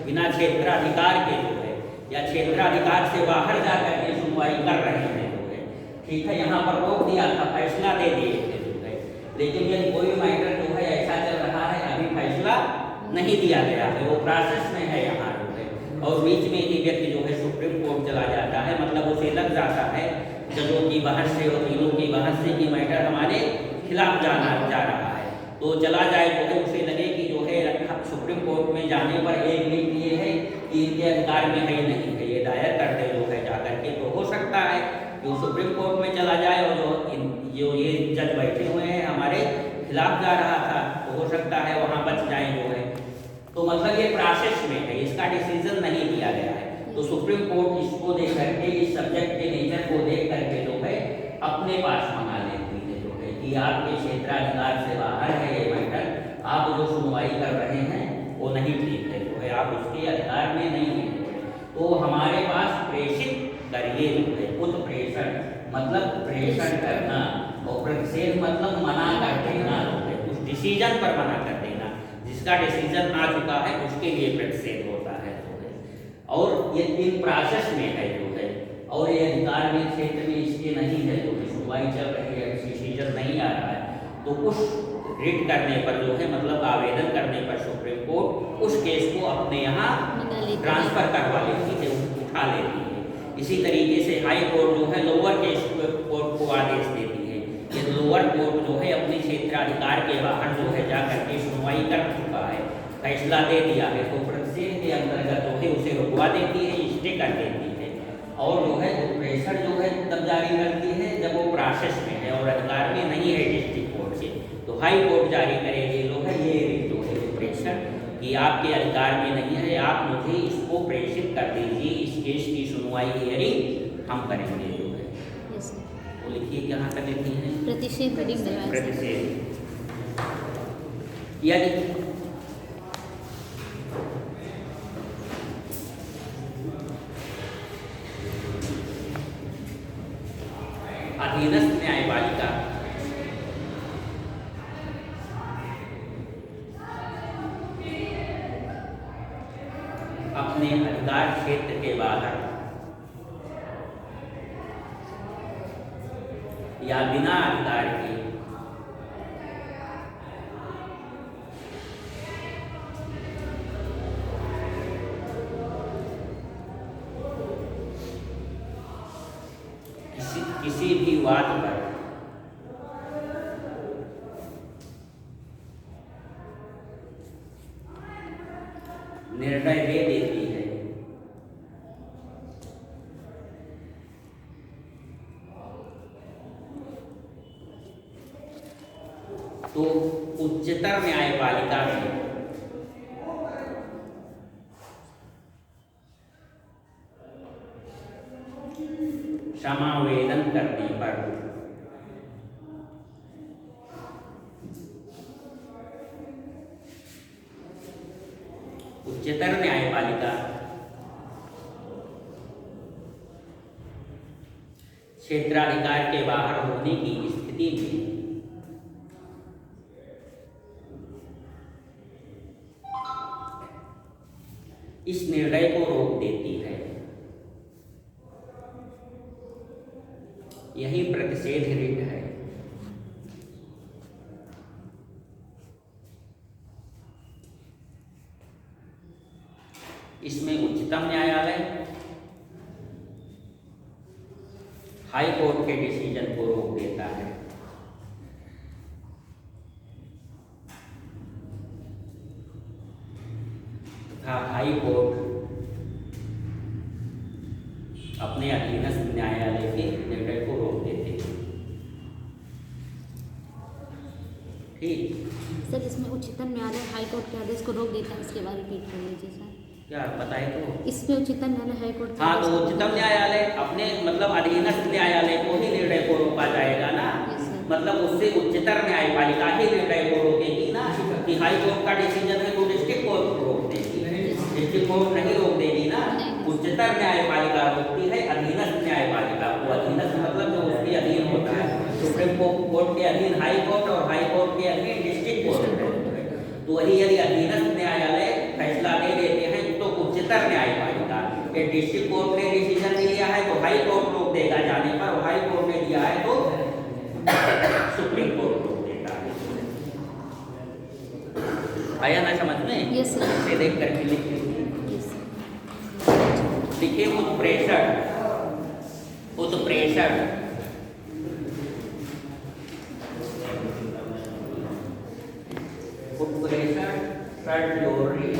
बिना क्षेत्राधिकार के जो है, या क्षेत्राधिकार से बाहर जाकर के सुनवाई कर रहे हैं जो है, ठीक है, यहाँ पर रोक दिया था, फैसला दे दिए थे जो है, लेकिन यदि कोई मैटर जो है ऐसा चल रहा है अभी फैसला नहीं दिया गया है, वो प्रोसेस में है यहाँ जो है, और बीच में ही व्यक्ति जो है सुप्रीम कोर्ट चला जाता है, मतलब उसे लग जाता है जजों की बहस से, वकीलों की बहस से कि मैटर हमारे खिलाफ जाना जा रहा है, तो चला जाए जो है, उसे लगे कि जो है सुप्रीम कोर्ट में जाने पर एक लिख ये है कि इनके अधिकार में है नहीं है, ये दायर कर दे जो है जाकर के, तो हो सकता है कि वो सुप्रीम कोर्ट में चला जाए और जो ये जज बैठे हुए हैं हमारे खिलाफ जा रहा था, तो हो सकता है वहाँ बच जाए जो है। तो मतलब ये प्रोसेस में है, इसका डिसीजन नहीं दिया गया है, तो सुप्रीम कोर्ट इसको देख करके, इस सब्जेक्ट के नेचर को देख करके जो है अपने पास मंगा लेती है जो है कि आपके क्षेत्राधिकार से बाहर है ये मैटर, आप जो सुनवाई कर रहे हैं वो नहीं ठीक है जो है, आप उसके अधिकार में नहीं है, तो हमारे पास प्रेषित करिए जो है। उत्प्रेषण मतलब प्रेषण करना, और प्रतिषेध मतलब मना कर देना जो है, उस डिसीजन पर मना कर देना, जिसका डिसीजन आ चुका है उसके लिए प्रतिषेध होता है जो है। और ये इन प्रोसेस में है जो है, और ये अधिकार में क्षेत्र में इसके नहीं है जो है, सुनवाई चल रही है, डिसीजन नहीं आ रहा है, तो उस रिट करने पर जो है, मतलब आवेदन करने पर सुप्रीम कोर्ट उस केस को अपने यहाँ ट्रांसफर करवा लेती है, उठा लेती है। इसी तरीके से हाई कोर्ट जो है लोअर केस कोर्ट को आदेश देती है कि लोअर कोर्ट जो है अपने क्षेत्राधिकार के बाहर जो है जा करके सुनवाई कर चुका है, फैसला दे दिया है, तो प्रतिषेध के अंतर्गत जो है उसे रुकवा देती है, स्टे कर देती है। और जो है प्रेशर जो है तब जारी करती है जब वो प्रोसेस में है और अधिकार में नहीं है डिस्ट्रिक्ट कोर्ट से, तो हाई कोर्ट जारी करेगी जो है ये जो है प्रेशर कि आपके अधिकार में नहीं है, आप मुझे इसको प्रेषित कर दीजिए, इस केस की सुनवाई हियरिंग हम करेंगे जो है। Yes sir. वो लिखिए कहाँ तक लिखी है? प्रतिषेध रीडिंग दिलवाएं सर। प्रतिषेध यदि अधीनस्थ न्यायपालिका अपने अधिकार क्षेत्र के बाहर या बिना अधिकार के किसी भी वाद पर निर्णय दे देती है, तो उच्चतर न्यायपालिका में समावेदन करने पर उच्चतर न्यायपालिका क्षेत्राधिकार के बाहर होने की स्थिति में इस निर्णय को रोक देती है। यही प्रतिषेध रिट है। इसमें उच्चतम न्यायालय हाई कोर्ट के डिसीजन को रोक देता है तथा हाई कोर्ट अपने अधीनस्थ न्यायालय के निर्णय को रोक देते हैं। ठीक, सर इसमें उच्चतम न्यायालय हाई कोर्ट के आदेश को रोक देता है, इसके बारे में रिपीट कर लीजिए सर। क्या बताए तो? इसमें उच्चतम न्यायालय हाई कोर्ट के हाँ, तो आदेश को- उच्चतम न्यायालय अपने मतलब अधीनस्थ न्यायालय को ही निर्णय को रोका जाएगा ना। Yes, sir. मतलब उससे उच्चतर न्यायपालिका ही निर्णय को रोकेगी ना कि हाई कोर्ट का डिसीजन है तो डिस्ट्रिक्ट कोर्ट को रोक देगी, डिस्ट्रिक्ट कोर्ट नहीं रोक देगी ना। नहीं। उच्चतर न्यायपालिका रोकती है अधीनस्थ न्यायपालिका को। अधीनस्थ मतलब जो उसके अधीन होता है, सुप्रीम कोर्ट के अधीन हाई कोर्ट और हाई कोर्ट के अधीन डिस्ट्रिक्ट कोर्ट है। तो वही यदि अधीनस्थ न्यायालय फैसला दे देते हैं तो उच्चतर न्यायपालिका के डिस्ट्रिक्ट कोर्ट ने डिसीजन दिया है तो हाई कोर्ट रोक देगा जाने पर, और हाई कोर्ट ने दिया है तो सुप्रीम कोर्ट रोक देगा। आया ना समझ में? Yes, sir. इसे देख करके लिखिए Yes, sir. लिखिए उत्प्रेषण, उत्प्रेषण उत्प्रेषण शर्त जोड़ी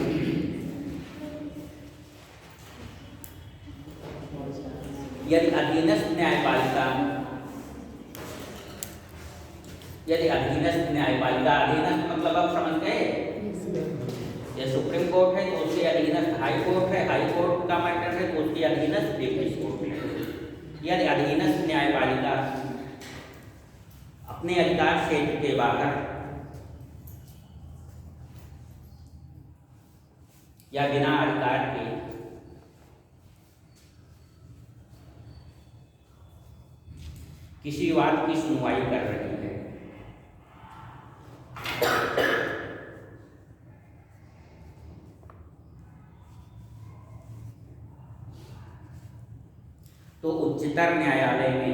यदि अधीनस्थ न्यायपालिका अधीनस्थ मतलब आप समझ गए, Yes, sir. ये सुप्रीम कोर्ट है तो उसके अधीनस्थ हाई कोर्ट है, हाई कोर्ट का मैटर है तो उसके अधीनस्थ डिस्ट्रिक्ट कोर्ट है। यदि अधीनस्थ न्यायपालिका अपने अधिकार क्षेत्र के बाहर या बिना अधिकार के किसी वाद की सुनवाई कर रही है तो उच्चतर न्यायालय में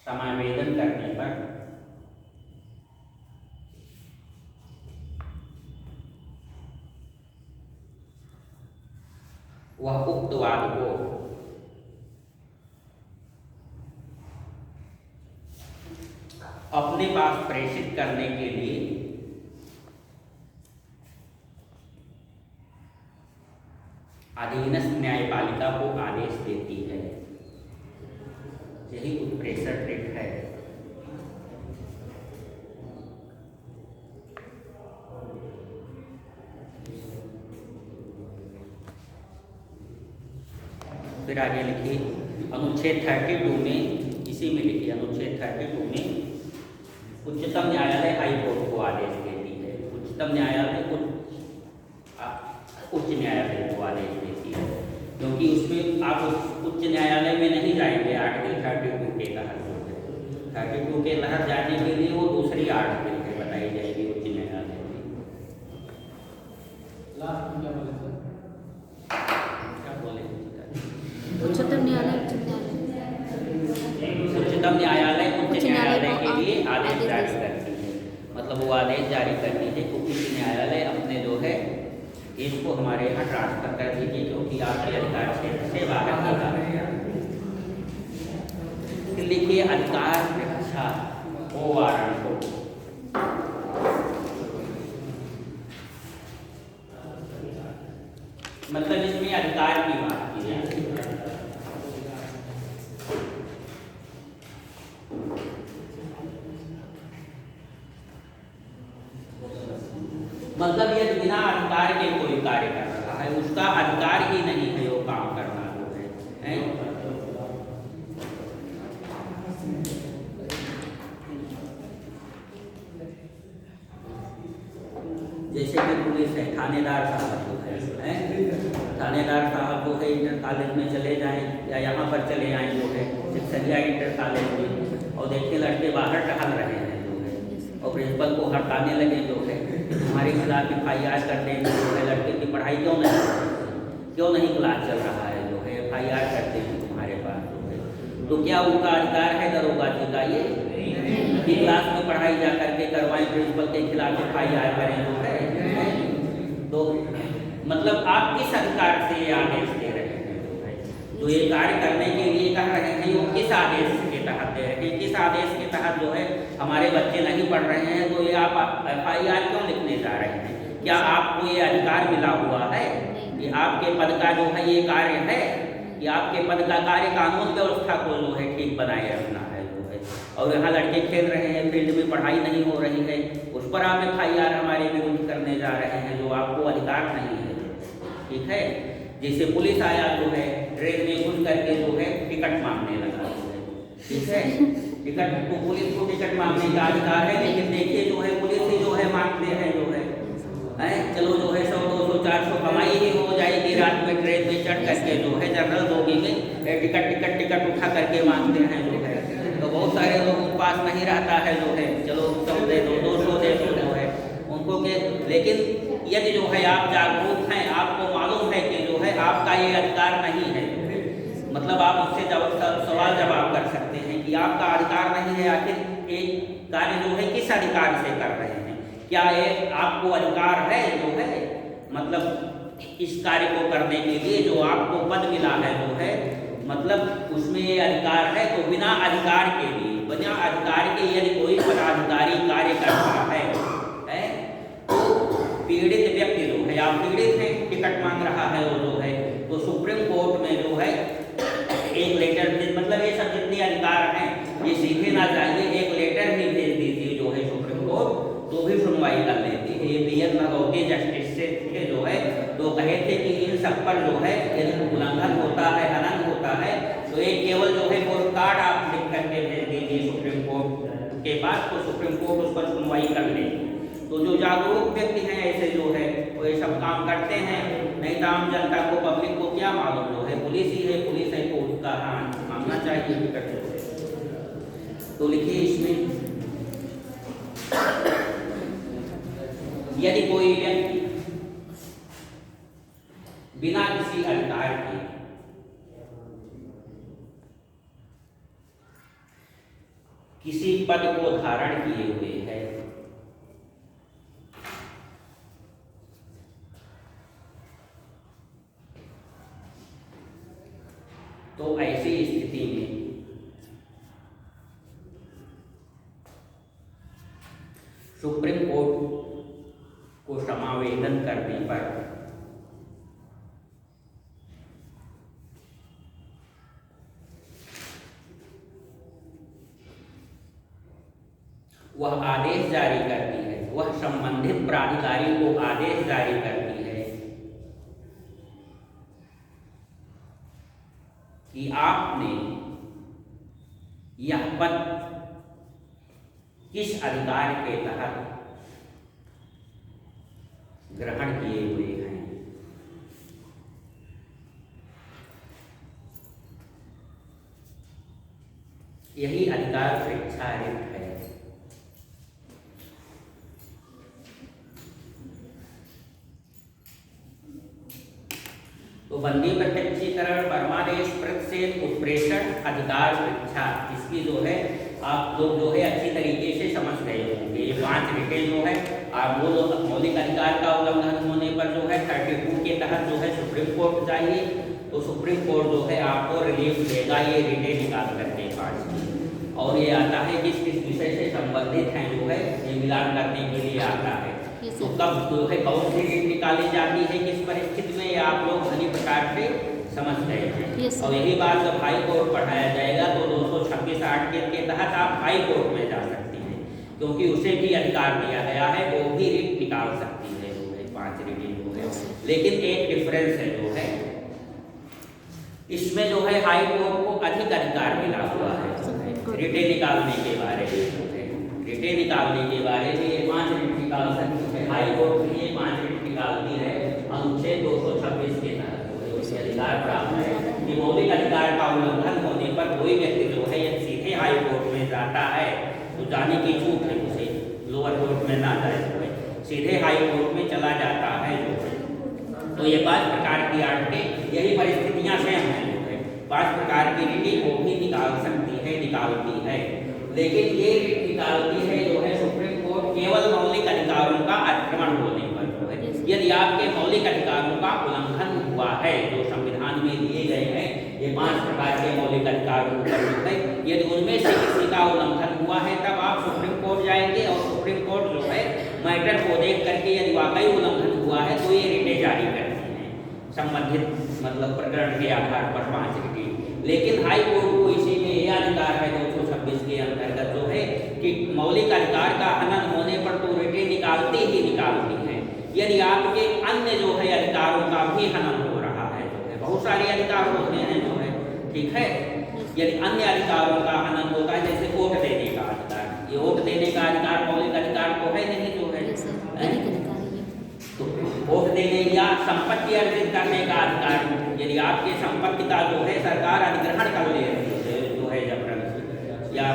समावेदन करने पर वह उक्त वाद को अपने पास प्रेषित करने के लिए अधीनस्थ न्यायपालिका को आदेश देती है। यही उत्प्रेषण ट्रिक है। फिर आगे लिखिए अनुच्छेद 32 में, इसी में लिखिए अनुच्छेद 32 में उच्चतम न्यायालय हाई कोर्ट को आदेश देती है। उच्चतम न्यायालय उच्च न्यायालय को आदेश देती है, क्योंकि उसमें आप उच्च न्यायालय में नहीं जाएंगे। आर्टिकल 32 के तहत 32 के तहत जाने के लिए वो दूसरी आर्टिकल है बताई जाएगी उच्च न्यायालय में। लास्ट क्या बोले सर? क्या बोले? उच्चतम न्यायालय उच्चतम न्यायालय उच्च न्यायालय के लिए आदेश जारी करती है। मतलब वो आदेश जारी करती है कि उच्च न्यायालय अपने जो है इसको हमारे यहाँ ट्रांसफर कर दीजिए, क्योंकि आपके अधिकार क्षेत्र से बाहर निकला है। लिखिए अधिकार रक्षा हो वारंट को। मतलब इसमें अधिकार की बात की जाती है। मतलब ये बिना अधिकार के कोई कार्य कर रहा है, उसका अधिकार ही नहीं है वो काम करना जो है। जैसे कि पुलिस है, थानेदार साहब जो है, थानेदार साहब जो है इंटर कॉलेज में चले जाएं या यहाँ पर चले आएँ जो है सिक्सरिया इंटर कॉलेज में, और देखिए लड़के बाहर टहल रहे हैं जो है, और प्रिंसिपल को हटाने लगे जो है, हमारे खिलाफ FIR कर देंगे जो है, लड़के की पढ़ाई क्यों नहीं क्लास चल रहा है जो है, FIR करते हैं तुम्हारे पास जो है। तो क्या उनका अधिकार है दरोगा जी का ये कि क्लास में पढ़ाई जा करके करवाएं, प्रिंसिपल के खिलाफ FIR करें जो है? तो मतलब आप किस अधिकार से ये आदेश दे रहे हैं जो है, जो ये कार्य करने के लिए कह रहे हैं, वो किस आदेश के तहत दे रहे हैं? किस आदेश के तहत जो है हमारे बच्चे नहीं पढ़ रहे हैं, तो ये आप FIR क्यों लिखने जा रहे हैं? क्या आपको ये अधिकार मिला हुआ है कि आपके पद का जो है ये कार्य है, कि आपके पद का कार्य कानून व्यवस्था को जो है ठीक बनाए रखना है जो है, और यहाँ लड़के खेल रहे हैं, फील्ड में पढ़ाई नहीं हो रही है, उस पर आप FIR हमारे विरुद्ध करने जा रहे हैं, जो आपको अधिकार नहीं है। ठीक है। जैसे पुलिस आया जो है ट्रेन में घुस करके जो है टिकट मांगने लगा जो है, ठीक है, टिकट को पुलिस को टिकट मांगने का अधिकार है, लेकिन देखिए जो है पुलिस ही जो है मांगते हैं जो है, चलो जो है 100 200 400 कमाई ही हो जाएगी, रात में ट्रेन में चढ़ करके जो है जनरल बोगी में टिकट उठा करके मांगते हैं जो है। तो बहुत सारे लोगों के पास नहीं रहता है जो है, चलो 100 दे दो 200 दे दो जो है उनको के। लेकिन यदि जो है आप जागरूक हैं, आपको मालूम है कि जो है आपका ये अधिकार नहीं है, मतलब आप उससे सवाल जवाब कर सकते हैं कि आपका अधिकार नहीं है, आखिर एक कार्य जो है किस अधिकार से कर रहे हैं? क्या ये आपको अधिकार है जो है, मतलब इस कार्य को करने के लिए जो आपको पद मिला है जो है, मतलब उसमें ये अधिकार है? तो बिना अधिकार के लिए, बिना अधिकार के यदि कोई पदाधिकारी कार्य कर रहा है तो पीड़ित व्यक्ति जो है, आप पीड़ित हैं, टिकट मांग रहा है वो जो है, तो सुप्रीम कोर्ट में जो है एक लेटर, मतलब ये सब जितने अधिकार हैं ये सीधे ना जाइए, एक लेटर ही भेज दीजिए जो है सुप्रीम कोर्ट, तो भी सुनवाई कर लेती है। ये BN नगौती जस्टिस से थे जो है, तो कहे थे कि इन सब पर जो है यदि उल्लंघन होता है, हनन होता है, तो एक केवल जो है कोर्ट कार्ड आप लिख करके भेज दीजिए सुप्रीम कोर्ट के पास, तो सुप्रीम कोर्ट उस पर सुनवाई कर लेगी। तो जो जागरूक व्यक्ति हैं ऐसे जो है वो ये सब काम करते हैं, नहीं तो आम जनता को, पब्लिक को क्या मालूम जो है पुलिस है तो उसका मानना चाहिए टिकट जो है। तो लिखिए इसमें यदि कोई व्यक्ति बिना किसी अधिकार के किसी पद को धारण किए हुए है, तो ऐसी स्थिति में सुप्रीम कोर्ट को समावेदन करने पर वह आदेश जारी करती है, वह संबंधित प्राधिकारी को आदेश जारी करती है कि आपने यह पद किस अधिकार के तहत ग्रहण किए हुए हैं। यही अधिकार परीक्षा रिट है। तो बंदी प्रत्यक्षीकरण, परमादेश, प्रतिषेध, उत्प्रेषण, अधिकार परीक्षा, इसकी जो है आप लोग जो है अच्छी तरीके से समझ गए होंगे। ये 5 रिटें जो है आप वो मौलिक अधिकार का उल्लंघन होने पर जो है 32 के तहत जो है सुप्रीम कोर्ट जाइए, तो सुप्रीम कोर्ट जो है आपको रिलीफ देगा ये रिटें निकाल करके 5 की। और ये आता है किस किस विषय से संबंधित हैं जो है ये मिलान करने के लिए आता है। तो कब जो है कौन सी रिट निकाली जाती है, किस परिस्थिति में, ये आप लोग भली प्रकार से समझ गए हैं। और यही बात जब हाई कोर्ट पढ़ाया जाएगा तो 226(8) के तहत आप हाई कोर्ट में जा सकती हैं, क्योंकि उसे भी अधिकार दिया गया है, वो भी रिट निकाल सकती है जो है 5 रिटें जो है। लेकिन एक डिफरेंस है जो है इसमें जो है हाई कोर्ट को अधिक अधिकार मिला हुआ है रिटें निकालने के बारे में। रिटें निकालने के बारे में ये 5 रिट निकाल सकती है हाई कोर्ट के लिए, 5 रिट निकालती है अनुच्छेद 226 के तहत अधिकार प्राप्त है कि मौलिक अधिकार का उल्लंघन होने पर कोई व्यक्ति जो है यदि सीधे हाई कोर्ट में जाता है तो जाने की छूट है, उसे लोअर कोर्ट में ना जाए जो है सीधे हाई कोर्ट में चला जाता है जो है। तो ये 5 प्रकार की रिटें, यही परिस्थितियां सेम हैं जो है 5 प्रकार की रिटें वो भी निकाल सकती है, निकालती है। लेकिन ये रिट निकालती है जो है सुप्रीम कोर्ट केवल मौलिक अधिकारों का अतिक्रमण होने पर जो है। यदि आपके मौलिक अधिकारों का उल्लंघन हुआ है जो संविधान में दिए गए हैं, ये 5 प्रकार के मौलिक अधिकारों पर जो है, यदि उनमें से किसी का उल्लंघन हुआ है तब आप सुप्रीम कोर्ट जाएंगे और सुप्रीम कोर्ट जो है मैटर को देख करके यदि वाकई उल्लंघन हुआ है तो ये रिटें जारी करती हैं संबंधित मतलब प्रकरण के आधार पर 5 रिटें। लेकिन हाई कोर्ट को इसी में यह अधिकार है 226 के अंतर्गत जो है कि मौलिक अधिकार का हनन होने पर तो रिटें निकालती ही निकालती है। यदि आपके अन्य जो है अधिकारों का भी हनन हो रहा है जो है, बहुत सारे अधिकार होते हैं जो है, ठीक है, यदि अन्य अधिकारों का हनन होता है जैसे वोट देने का अधिकार, ये वोट देने का अधिकार मौलिक अधिकार तो है नहीं जो है, तो वोट देने या संपत्ति अर्जित करने का अधिकार, यदि आपके संपत्ति का जो है सरकार अधिग्रहण कर ले रही है जो है जबरन, या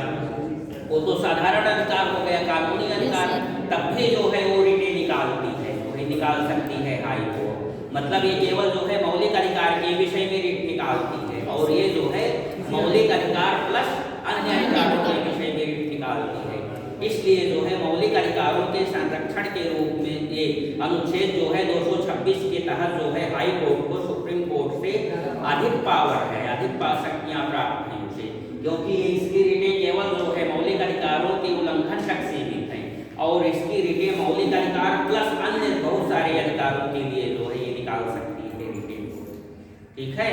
वो तो साधारण अधिकार हो गया, कानूनी अधिकार, तब भी जो है वो रिटें निकालती है, जो है निकाल सकती है हाई कोर्ट। मतलब ये केवल जो है मौलिक अधिकार के विषय में रिट निकालती है और ये जो है मौलिक अधिकार प्लस अन्य अधिकारों के विषय में रिट निकालती है। इसलिए जो है मौलिक अधिकारों के संरक्षण के रूप में ये अनुच्छेद जो है 226 के तहत जो है हाई कोर्ट को सुप्रीम कोर्ट से अधिक पावर है, अधिक शक्तियां प्राप्त हैं उसे, क्योंकि इसकी रिटें केवल जो है मौलिक अधिकारों के उल्लंघन तक सीमित हैं और इसकी रिटें मौलिक अधिकार प्लस अन्य बहुत सारे अधिकारों के लिए जो है ये निकाल सकती है रिटें, ठीक है।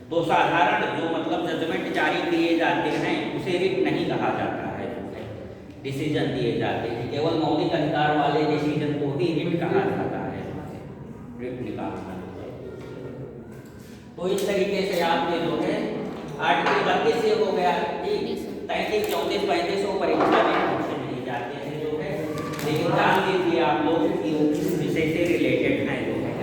तो साधारण जो मतलब जजमेंट जारी किए जाते हैं उसे रिट नहीं कहा जाता है, डिसीजन दिए जाते हैं, केवल मौलिक अधिकार वाले डिसीजन को ही रिट कहा जाता है, रिट निकालना। तो इस तरीके से आपने जो है आर्टिकल 32 से हो गया, ठीक, 33, 34, 35 को परीक्षा में पूछे नहीं जाते हैं जो है, लेकिन ध्यान दीजिए आप लोग कि विषय से रिलेटेड है जो है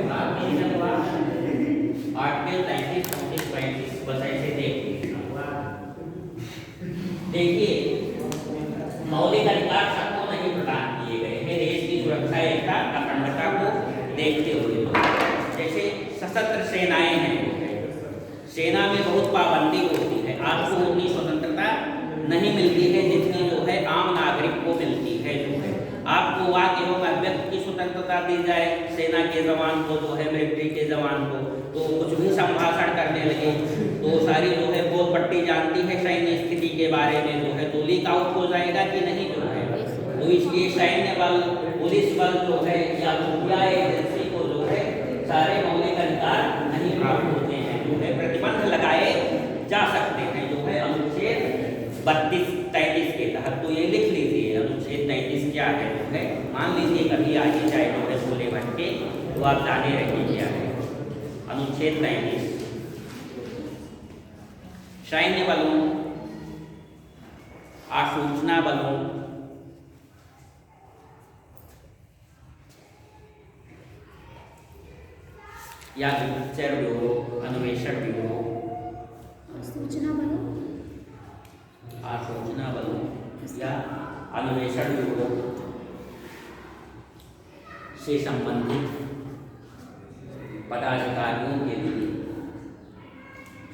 आर्टिकल 33, 34, 35 बस ऐसे देखिए मौलिक अधिकार सबको नहीं प्रदान किए गए हैं देश की सुरक्षा, एकता, अखंडता को देखते हुए। जैसे सशस्त्र सेनाएं हैं, सेना में बहुत पाबंदी होती है, आपको उतनी स्वतंत्रता नहीं मिलती है जितनी जो है आम नागरिक को मिलती है जो है। आपको वाक एवं अभिव्यक्ति की स्वतंत्रता स्वतंत्रता दी जाए सेना के जवान को, जो है मिलिट्री के जवान को, तो कुछ भी संभाषण करने लगे तो सारी जो है बोल पट्टी जानती है सैन्य स्थिति के बारे में, जो है तो लीक आउट हो जाएगा कि नहीं जो है। तो इसलिए सैन्य बल, पुलिस बल जो है या खुफिया एजेंसी को जो है सारे मौलिक अधिकार नहीं प्राप्त होते हैं, जो है प्रतिबंध लगाए जा सकते हैं, जो है अनुच्छेद 32-33 के तहत। तो ये लिख लीजिए अनुच्छेद 33 क्या है, जो है मान लीजिए कभी आगे जाए जो है बोले भटके तो आप जाने रहिए क्या है। अनुच्छेद 33 सैन्य बलों, आसूचना बलों, या गुप्तचर ब्यूरो, अन्वेषण ब्यूरो, सूचना बलों, आसूचना बलों या अन्वेषण ब्यूरो से संबंधित पदाधिकारियों के लिए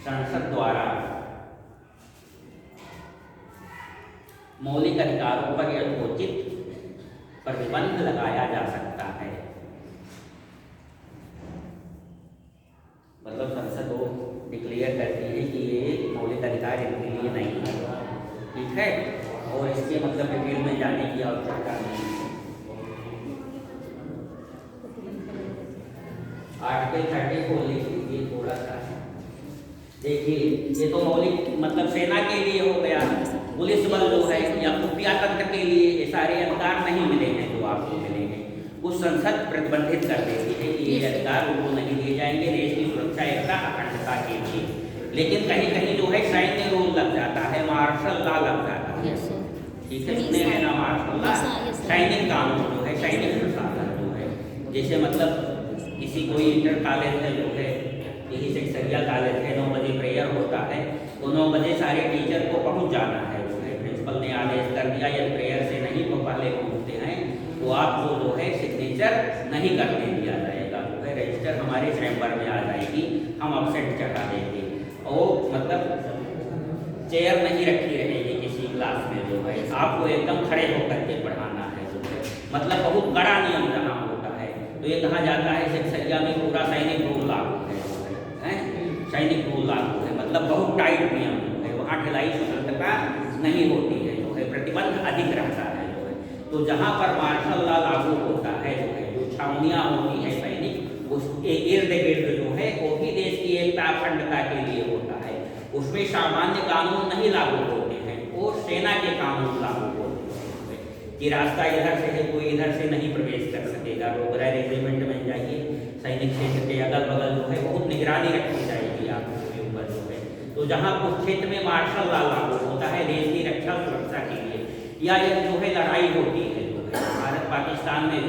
संसद द्वारा मौलिक अधिकारों पर यथोचित प्रतिबंध लगाया जा सकता है। मतलब संसद वो डिक्लेयर करती है कि ये मौलिक अधिकार इनके लिए नहीं है, ठीक है, और इसके मतलब डिटेल में जाने की आवश्यकता नहीं है। आर्टिकल 34 लिख लीजिए थोड़ा सा। देखिए ये तो मौलिक मतलब सेना के लिए हो गया, पुलिस बल जो है या खुफिया तंत्र के लिए ये सारे अधिकार नहीं मिले हैं जो आपको मिलेंगे। कुछ संसद प्रतिबंधित कर देती है कि ये अधिकार उनको नहीं दिए जाएंगे देश की सुरक्षा एकता अखंडता के लिए, लेकिन कहीं कहीं जो है सैन्य रूल लग जाता है, मार्शल लॉ लग जाता है, ठीक है, सुने हैं ना मार्शल लॉ, सैनिक कानून जो है, सैनिक प्रशासन जो है, जैसे मतलब किसी कोई इंटर कॉलेज है जो है, यही सेक्सरिया कॉलेज है, 9 बजे प्रेयर होता है तो 9 बजे सारे टीचर को पहुंच जाना है, जो है प्रिंसिपल ने आदेश कर दिया यदि प्रेयर से नहीं तो पहले पहुंचते हैं तो आपको जो है सिग्नेचर नहीं करने दिया जाएगा, जो है रजिस्टर हमारे चैम्बर में आ जाएगी, हम अपसेट चढ़ा देंगे, और मतलब चेयर नहीं रखी रहेगी किसी क्लास में, जो है आपको एकदम खड़े होकर के पढ़ाना है, जो है मतलब बहुत कड़ा नियम जहाँ होता है। तो ये कहा जाता है सेक्सरिया में पूरा सैनिक रूल लागू है, सैनिक रूल लागू है, मतलब बहुत टाइट नियम है, वहाँ ढिलाई स्वतंत्रता नहीं होती है, जो है प्रतिबंध अधिक रहता है, जो है। तो जहाँ पर मार्शल लॉ लागू होता है, जो है जो छावनियाँ होती है सैनिक उसके इर्द गिर्द जो है वो भी देश की एकता अखंडता के लिए होता है, उसमें सामान्य कानून नहीं लागू होते हैं, वो सेना के कानून लागू होते हैं कि रास्ता इधर से है कोई इधर से नहीं प्रवेश कर सकेगा, रोगरा रेजिमेंट में जाइए सैनिक क्षेत्र के अगल बगल जो है बहुत निगरानी रखी जाएगी आपके ऊपर, जो है। तो जहाँ उस क्षेत्र में मार्शल लॉ लागू होता है देश की रक्षा सुरक्षा के लिए, या जब जो है लड़ाई होती है, जो है भारत पाकिस्तान में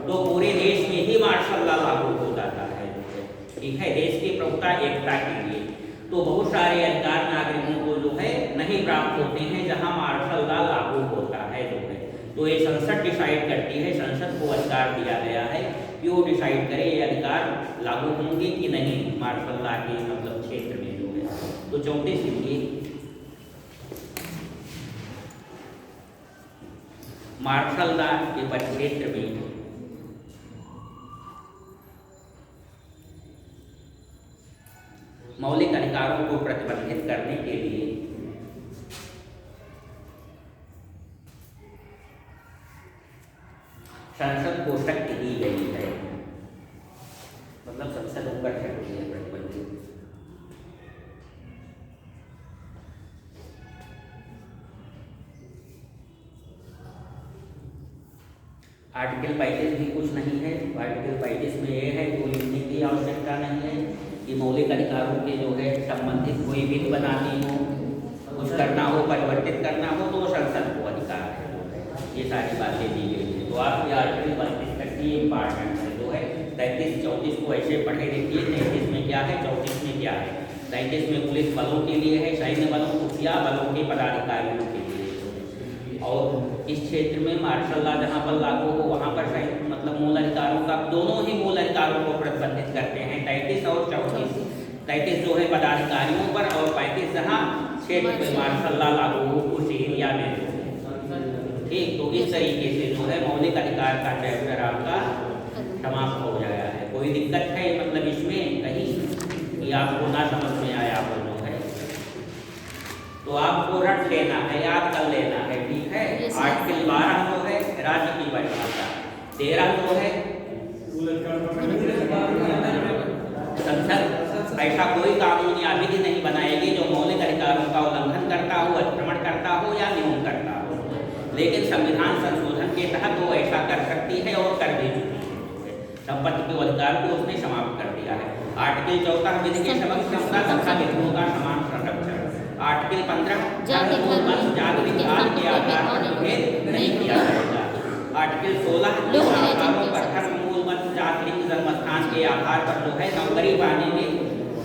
तो पूरे देश में ही मार्शल लॉ लागू हो जाता है, जो है ठीक है, देश की प्रभुता एकता के लिए। तो बहुत सारे अधिकार नागरिकों को जो है नहीं प्राप्त होते हैं जहाँ मार्शल लॉ लागू होता है, जो है। तो ये संसद डिसाइड करती है, संसद को अधिकार दिया गया है कि वो डिसाइड करे ये अधिकार लागू होंगे कि नहीं मार्शल लॉ के मतलब क्षेत्र में, जो है। तो 34 लिखिए, मार्शल लॉ के परिक्षेत्र में मौलिक अधिकारों को प्रतिबंधित करने के लिए संसद को शक्ति दी गई है, मतलब संसद ऊपर शक्ति है प्रतिबंधित। आर्टिकल 35 भी कुछ नहीं है, आर्टिकल 35 में ये है कोई लिखने की आवश्यकता नहीं है कि मौलिक अधिकारों के जो है संबंधित कोई बिल बनानी हो, कुछ करना हो, परिवर्तित करना हो तो संसद को अधिकार है, ये सारी बातें दी गई है। तो आप ये आर्टिकल 32 तक की इम्पार्टेंट है, जो है 33-34 को ऐसे पढ़े देखिए, 33 में क्या है 34 में क्या है। 33 में पुलिस बलों के लिए है, सैन्य बलों खुफिया बलों के पदाधिकारियों के लिए, और इस क्षेत्र में मार्शल लॉ जहाँ पर लागू हो वहाँ पर मतलब मूल अधिकारों का दोनों ही मूल अधिकारों को प्रतिबंधित करते हैं, 33 और 34। 33 जो है पदाधिकारियों पर और 35 जहाँ क्षेत्र में मार्शल लॉ लागू हो उस एरिया में, ठीक, तो इस तरीके से जो है मौलिक अधिकार का चैप्टर आपका समाप्त हो गया है। कोई दिक्कत है मतलब इसमें कहीं कि आपको ना समझ में आया हो जो है तो आपको रट लेना है, याद कर लेना है, ठीक है। आर्टिकल 12 जो है राज्य की परिभाषा, 13 जो है संसद ऐसा कोई कानून या विधि नहीं बनाएगी जो मौलिक अधिकारों का उल्लंघन करता हो, अतिक्रमण करता हो या न्यून करता हो, लेकिन संविधान संशोधन के तहत वो ऐसा कर सकती है और कर भी चुकी है। संपत्ति के अधिकार को उसने समाप्त कर दिया है। आर्टिकल 14 विधि के समक्ष क्षमता तथा विधियों का समान संरक्षण। आर्टिकल 15 जाति विभाग के आधार पर भेद नहीं किया जाएगा। आर्टिकल 16 धर्म मूल मत जाति जन्म स्थान के आधार पर जो है नौकरी पाने में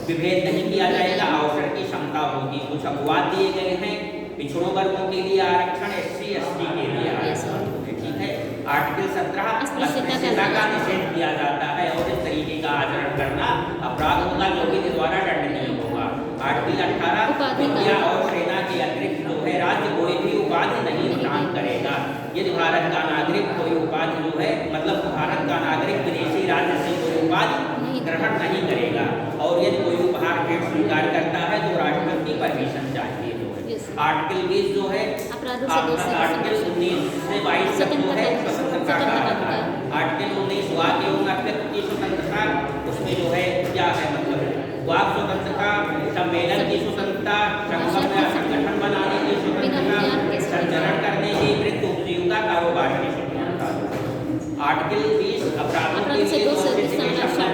विभेद नहीं किया जाएगा। अवसर की क्षमता होगी। कुछ अपवाद दिए गए हैं, पिछड़ों वर्गों के लिए आरक्षण, SC ST के लिए आरक्षण, ठीक है। आर्टिकल 17 अस्पृश्यता का निषेध किया जाता है और इस तरीके का आचरण करना अपराध होगा जो कि द्वारा दंडनीय होगा। आर्टिकल 18 विद्या और सेना के अतिरिक्त जो है राज्य कोई भी उपाधि नहीं प्रदान करेगा। यदि भारत का नागरिक कोई उपाधि जो है मतलब भारत का नागरिक विदेशी राज्य से कोई उपाधि ग्रहण नहीं करेगा और यदि कोई उपहार भेंट स्वीकार करता है तो राष्ट्रपति की परमिशन चाहिए। आर्टिकल 20 जो है आर्टिकल 19 से 22 तक जो है स्वतंत्रता का अधिकार। आर्टिकल 19 वाक एवं अभिव्यक्ति की स्वतंत्रता, उसमें जो है क्या है मतलब वाक स्वतंत्रता, सम्मेलन की स्वतंत्रता, संगठन बनाने की स्वतंत्रता, संचरण करने की, वृत्ति उपजीविका कारोबार की स्वतंत्रता। आर्टिकल 20 अपराधों के लिए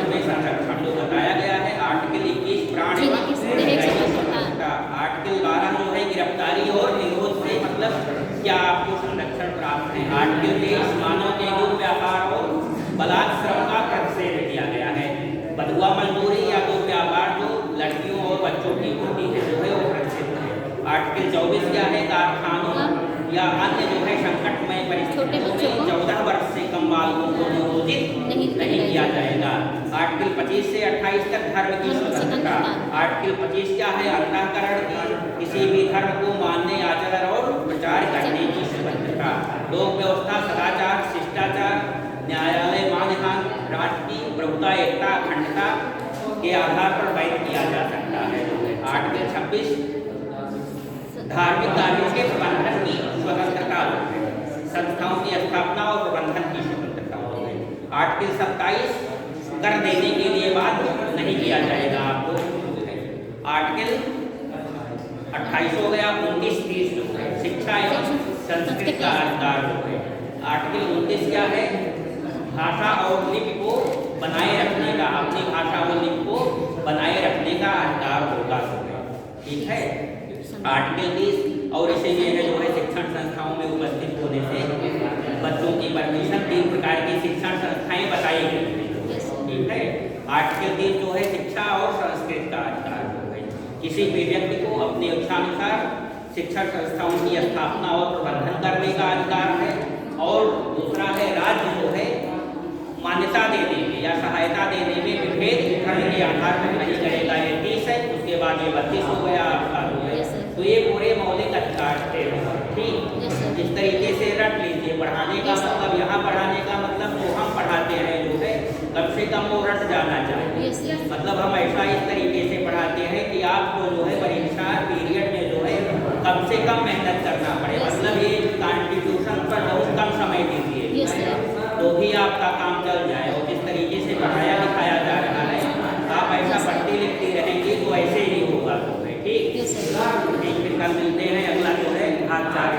में संरक्षण जो बताया गया है। आर्टिकल 21 प्राण एवं स्वतंत्रता। आर्टिकल 12 जो है गिरफ्तारी और निरोध से मतलब क्या आपको संरक्षण प्राप्त है। आर्टिकल 23 मानव के युग व्यापार और बलात्श्रम का प्रतिषेध किया गया है। बधुआ मजदूरी या तो व्यापार जो लड़कियों और बच्चों की होती है जो है वो प्रतिषेध है। आर्टिकल 24 क्या है कारखानों या अन्य जो है संकटमय परिस्थितियों में 14 वर्ष से कम बालकों को नियोजित नहीं किया जाएगा। आर्टिकल 25 से 28 तक धर्म की स्वतंत्रता। आर्टिकल 25 क्या है अंतःकरण की, किसी भी धर्म को मानने, आचरण और प्रचार करने की स्वतंत्रता। लोक व्यवस्था, सदाचार, शिष्टाचार, न्यायालय मानहान, राष्ट्र की प्रभुता, एकता, अखंडता के आधार पर वैध किया जा सकता है। आर्टिकल 26 धार्मिक कार्यों के प्रबंधन की स्वतंत्रता, संस्थाओं की स्थापना और प्रबंधन की स्वतंत्रता। आर्टिकल 27 कर देने के लिए बाध्य नहीं किया जाएगा आपको। आर्टिकल 28 हो गया। 29 30 जो है शिक्षा एवं संस्कृत का अधिकार जो है। आर्टिकल 29 क्या है भाषा और लिपि को बनाए रखने का, अपनी भाषा और लिपि को बनाए रखने का अधिकार होगा, ठीक है। आर्टिकल 30 और इसीलिए है जो है शिक्षण संस्थाओं में उपस्थित होने से बच्चों की परमिशन 3 प्रकार की शिक्षण संस्थाएं बताई गई हैं, ठीक है। आर्टिकल 30 जो है शिक्षा और संस्कृत का अधिकार जो है किसी भी व्यक्ति को अपने इच्छानुसार शिक्षण संस्थाओं की स्थापना और प्रबंधन करने का अधिकार है। और दूसरा है राज्य जो है मान्यता देने में या सहायता देने में विभेद धर्म के आधार पर नहीं करेगा। ये 30 है, उसके बाद ये 32 हो गया आपका जो है। तो ये पूरे मौलिक अधिकार थे, ठीक। इस तरीके से रट लीजिए। पढ़ाने का मतलब यहाँ पढ़ाने का मतलब जो हम पढ़ाते हैं जो है कम से कम वो रट जाना चाहिए। मतलब हम ऐसा इस तरीके से पढ़ाते हैं कि आपको जो है परीक्षा पीरियड में जो है कम से कम मेहनत करना पड़े। मतलब ये कॉन्स्टिट्यूशन पर बहुत कम समय दीजिए तो भी आपका काम चल जाए। और जिस तरीके से पढ़ाया लिखाया जा रहा है आप ऐसा पढ़ती लिखती रहेंगी तो ऐसे ही होगा तो है, ठीक। फिर कल मिलते हैं। अगला जो है भाग 4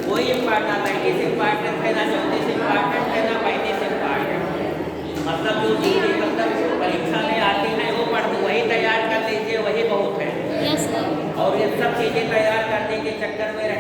कोई इम्पार्टेंट 35 इम्पार्टेंट है ना 34 इम्पार्टेंट है ना 35 इम्पार्टेंट। मतलब जो चीजें मतलब परीक्षा में आती हैं वो पढ़ वही तैयार कर लीजिए, वही बहुत है। और ये सब चीजें तैयार करने के चक्कर में रहे